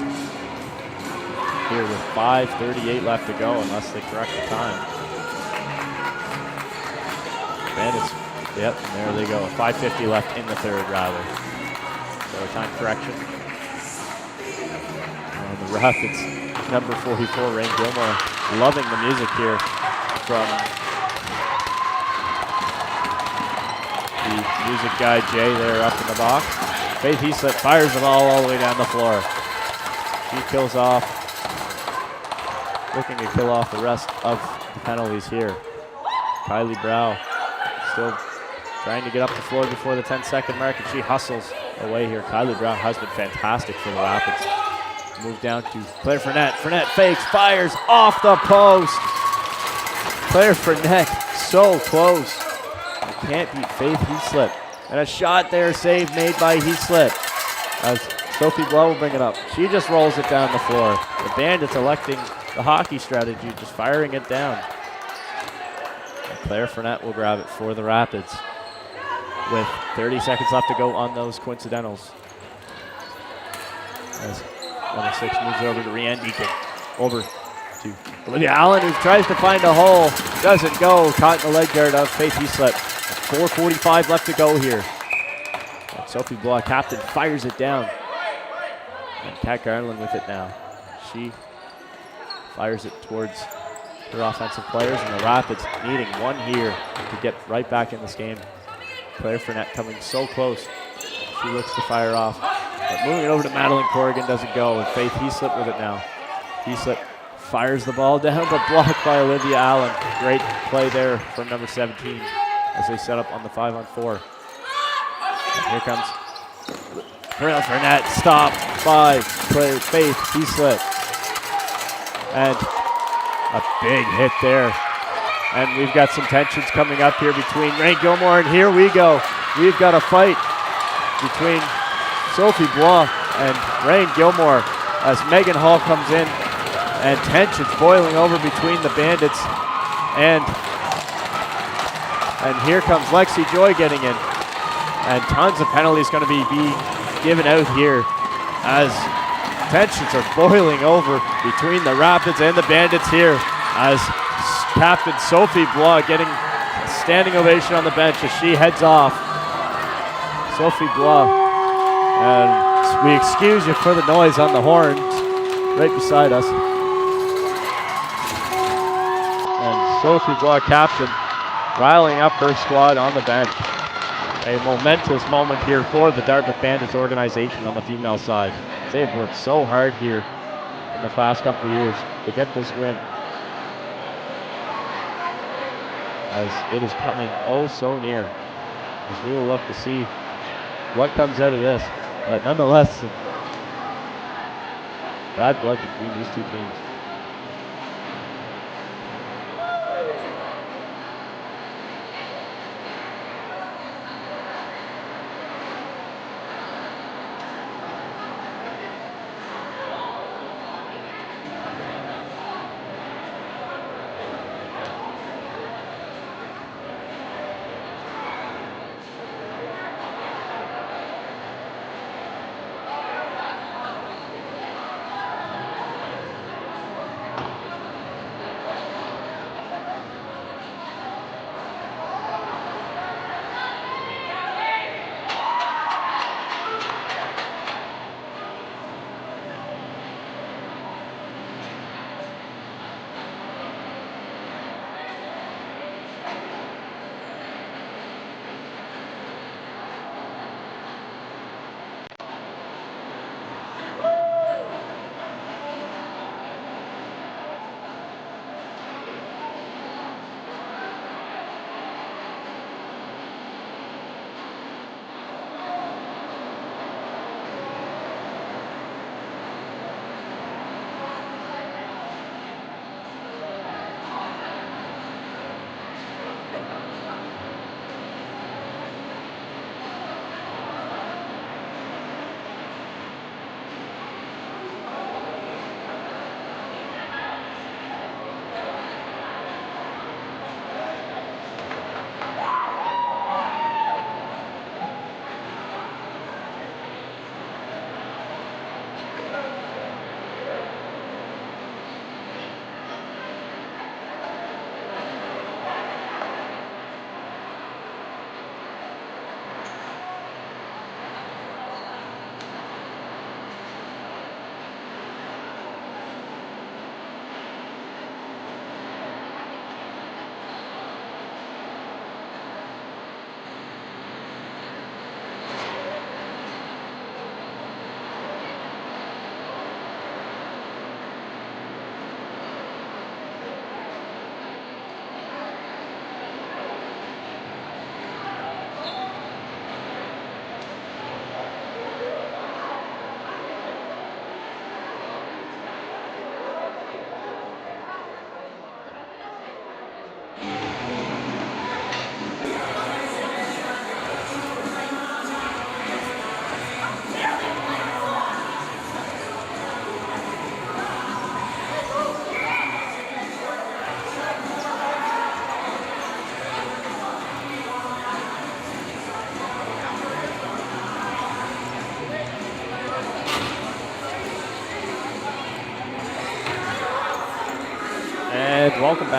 here with 5:38 left to go unless they correct the time. Bandits, yep, and there they go. 5:50 left in the third, rather. So a time correction. And the Rapids, number 44, Rain Gilmore, loving the music here from the music guy Jay there up in the box. Faith Heaslip fires the ball all the way down the floor. She kills off, looking to kill off the rest of the penalties here. Kylie Brow still trying to get up the floor before the 10-second mark, and she hustles away here. Kylie Brow has been fantastic for the Rapids. Move down to Claire Fournette. Fournette fakes, fires off the post. Claire Fournette so close. You can't beat Faith Heaslip. And a shot there, save made by Heaslip. As Sophie Blow will bring it up. She just rolls it down the floor. The Bandits electing the hockey strategy, just firing it down. And Claire Fournette will grab it for the Rapids with 30 seconds left to go on those coincidentals. As number 6 moves over to Rianne Deacon. Over to Olivia Allen, who tries to find a hole. doesn't go. Caught in the leg guard of Faith Heaslip. 4:45 left to go here. And Sophie Blois, captain, fires it down. And Kat Garland with it now. She fires it towards her offensive players, and the Rapids needing one here to get right back in this game. Claire Fournette coming so close. She looks to fire off. But moving it over to Madeline Corrigan doesn't go, and Faith Heaslip with it now. Heaslip fires the ball down, but blocked by Olivia Allen. Great play there from number 17 as they set up on the 5-on-4. And here comes Claire Fournette, stopped by Faith Heaslip. And a big hit there. And we've got some tensions coming up here between Rain Gilmore, and here we go. We've got a fight between Sophie Blois and Rain Gilmore as Megan Hall comes in, and tensions boiling over between the Bandits. And here comes Lexi Joy getting in. And tons of penalties going to be given out here as tensions are boiling over between the Rapids and the Bandits here, as Captain Sophie Blois getting a standing ovation on the bench as she heads off. Sophie Blois, and we excuse you for the noise on the horns right beside us. And Sophie Blois, captain, riling up her squad on the bench. A momentous moment here for the Dartmouth Bandits organization on the female side. They've worked so hard here in the past couple of years to get this win, as it is coming oh so near. As we will look to see what comes out of this. But nonetheless, bad blood between these two teams.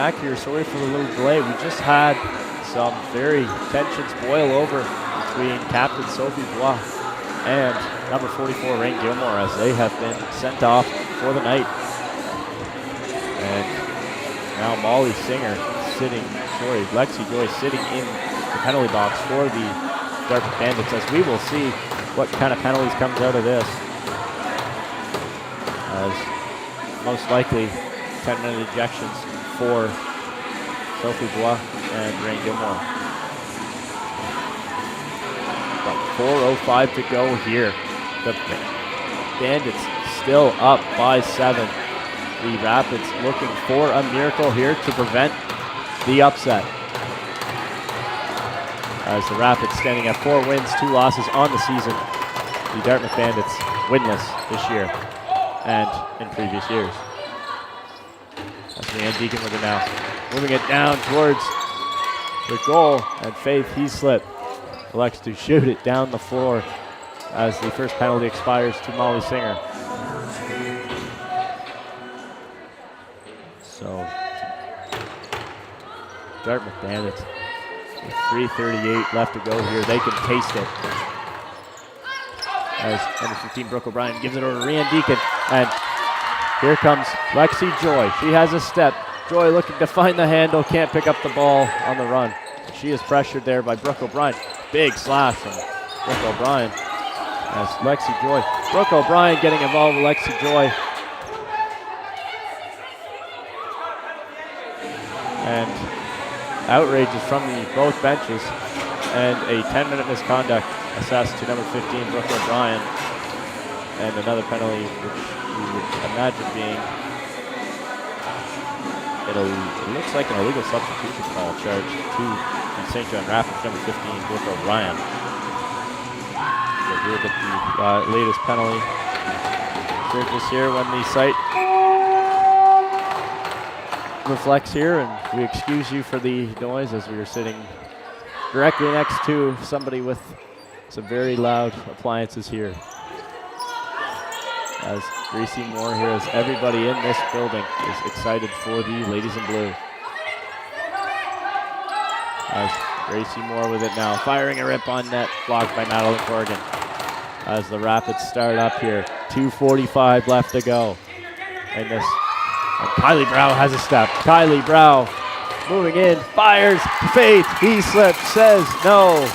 back here. Sorry for the little delay. We just had some very tensions boil over between Captain Sophie Bois and number 44, Rain Gilmore, as they have been sent off for the night. And now Molly Singer Lexi Joy sitting in the penalty box for the Dartmouth Bandits, as we will see what kind of penalties comes out of this. As most likely 10-minute ejections for Sophie Bois and Rain Gilmore. About 4:05 to go here. The Bandits still up by 7. The Rapids looking for a miracle here to prevent the upset. As the Rapids standing at 4 wins, 2 losses on the season. The Dartmouth Bandits winless this year and in previous years. That's Leanne Deacon with it now. Moving it down towards the goal, and Faith Heaslip elects to shoot it down the floor as the first penalty expires to Molly Singer. So, Dartmouth Bandits with 3:38 left to go here. They can taste it. As number 15, Brooke O'Brien, gives it over to Rian Deacon, and here comes Lexi Joy. She has a step. Joy looking to find the handle, can't pick up the ball on the run. She is pressured there by Brooke O'Brien. Big slash from Brooke O'Brien. As Lexi Joy, Brooke O'Brien getting involved with Lexi Joy. And outrages from both benches, and a 10-minute misconduct assessed to number 15, Brooke O'Brien, and another penalty which we would imagine being, it looks like an illegal substitution call charged to the St. John Rapids, number 15, Brooke O'Brien. So here get the latest penalty surface here when the site reflects here, and we excuse you for the noise as we are sitting directly next to somebody with some very loud appliances here. As Gracie Moore here, as everybody in this building is excited for the ladies in blue. As Gracie Moore with it now, firing a rip on net, blocked by Madeline Corrigan. As the Rapids start up here, 2:45 left to go. And Kylie Brow has a step. Kylie Brow moving in, fires, Faith Heaslip says no.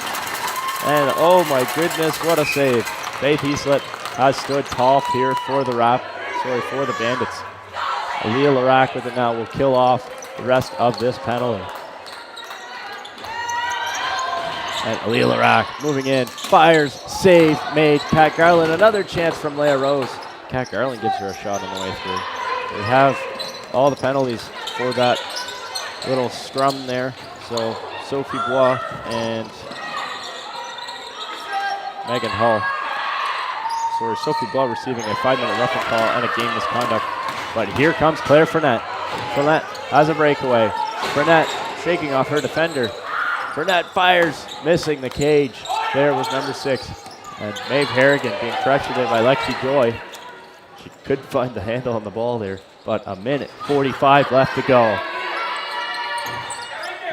And oh my goodness, what a save. Faith Heaslip has stood tall here for the Bandits. Aaliyah Larac with it now will kill off the rest of this penalty. And Aaliyah Larac moving in, fires, save made. Kat Garland, another chance from Leah Rose. Kat Garland gives her a shot on the way through. We have all the penalties for that little scrum there. So Sophie Bois and Megan Hull. Sorry, Sophie Bois receiving a 5-minute roughing call and a game misconduct. But here comes Claire Fournette. Fournette has a breakaway. Fournette shaking off her defender. Fournette fires, missing the cage. There was number 6. And Maeve Harrigan being pressured in by Lexi Joy. She couldn't find the handle on the ball there, but a minute 45 left to go.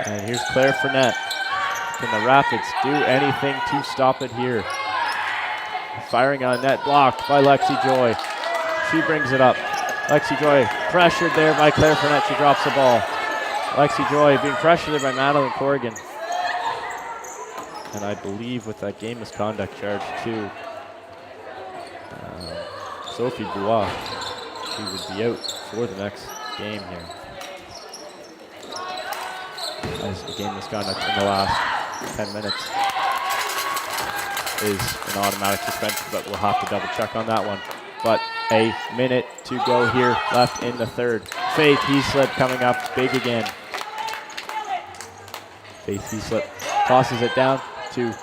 And here's Claire Fournette. Can the Rapids do anything to stop it here? Firing on net, blocked by Lexi Joy. She brings it up. Lexi Joy pressured there by Claire Fournette. She drops the ball. Lexi Joy being pressured there by Madeline Corrigan. And I believe with that game misconduct charge too, Sophie Bois, she would be out for the next game here. As the game misconduct in the last 10 minutes is an automatic suspension, but we'll have to double check on that one. But a minute to go here left in the third. Faith Heaslip coming up big again. Faith Heaslip tosses it down to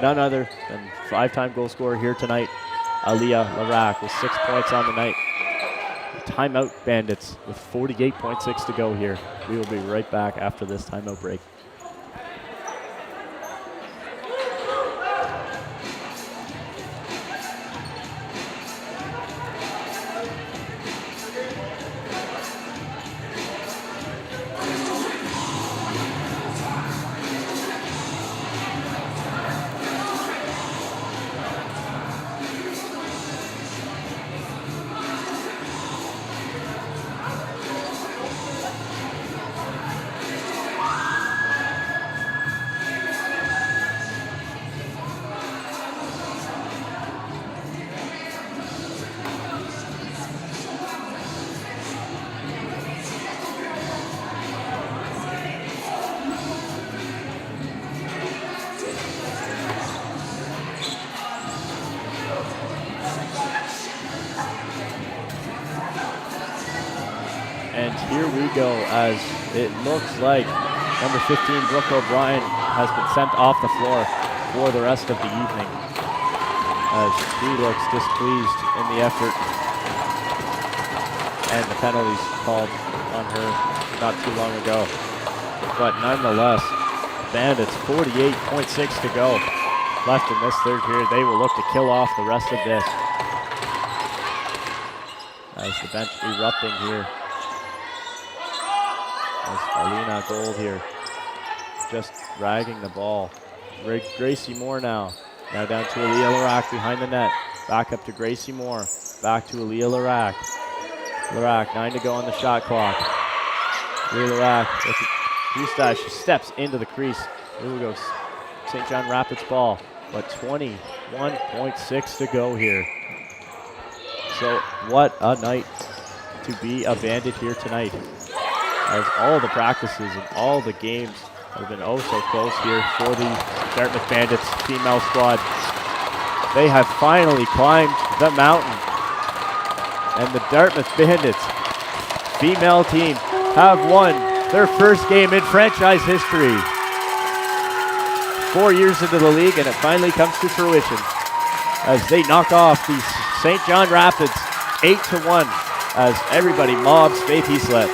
none other than 5-time goal scorer here tonight, Aaliyah Larac, with 6 points on the night. Timeout Bandits with 48.6 to go here. We will be right back after this timeout break. here we go, as it looks like number 15, Brooke O'Brien, has been sent off the floor for the rest of the evening, as she looks displeased in the effort, and the penalties called on her not too long ago. But nonetheless, Bandits 48.6 to go left in this third period. They will look to kill off the rest of this, as the bench erupting here. As Alina Gold here just dragging the ball. Gracie Moore now down to Aaliyah Larac behind the net. Back up to Gracie Moore. Back to Aaliyah Larac. Larac, 9 to go on the shot clock. Aaliyah Larac with the Eustace. She steps into the crease. Here we go. St. John Rapids ball. But 21.6 to go here. So what a night to be a Bandit here tonight, as all the practices and all the games have been oh so close here for the Dartmouth Bandits female squad. They have finally climbed the mountain, and the Dartmouth Bandits female team have won their first game in franchise history. 4 years into the league, and it finally comes to fruition as they knock off the St. John Rapids 8-1 as everybody mobs Faith Heaslett.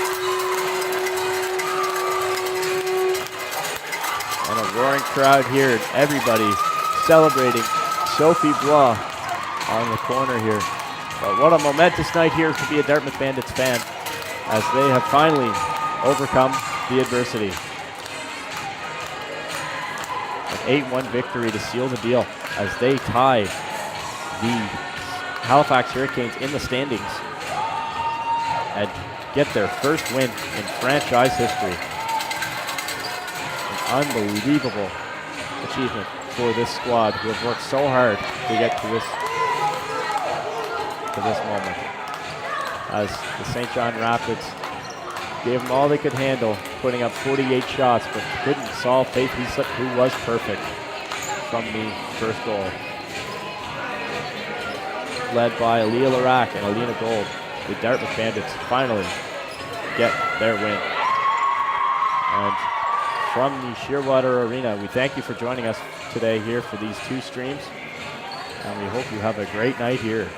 And a roaring crowd here, and everybody celebrating Sophie Blois on the corner here. But what a momentous night here to be a Dartmouth Bandits fan, as they have finally overcome the adversity. An 8-1 victory to seal the deal as they tie the Halifax Hurricanes in the standings and get their first win in franchise history. An unbelievable achievement for this squad, who have worked so hard to get to this moment. As the St. John Rapids gave them all they could handle, putting up 48 shots, but couldn't solve Faith Heaslett, who was perfect from the first goal. Led by Aaliyah Larac and Alina Gold, the Dartmouth Bandits finally get their win. And from the Shearwater Arena, we thank you for joining us today here for these two streams, and we hope you have a great night here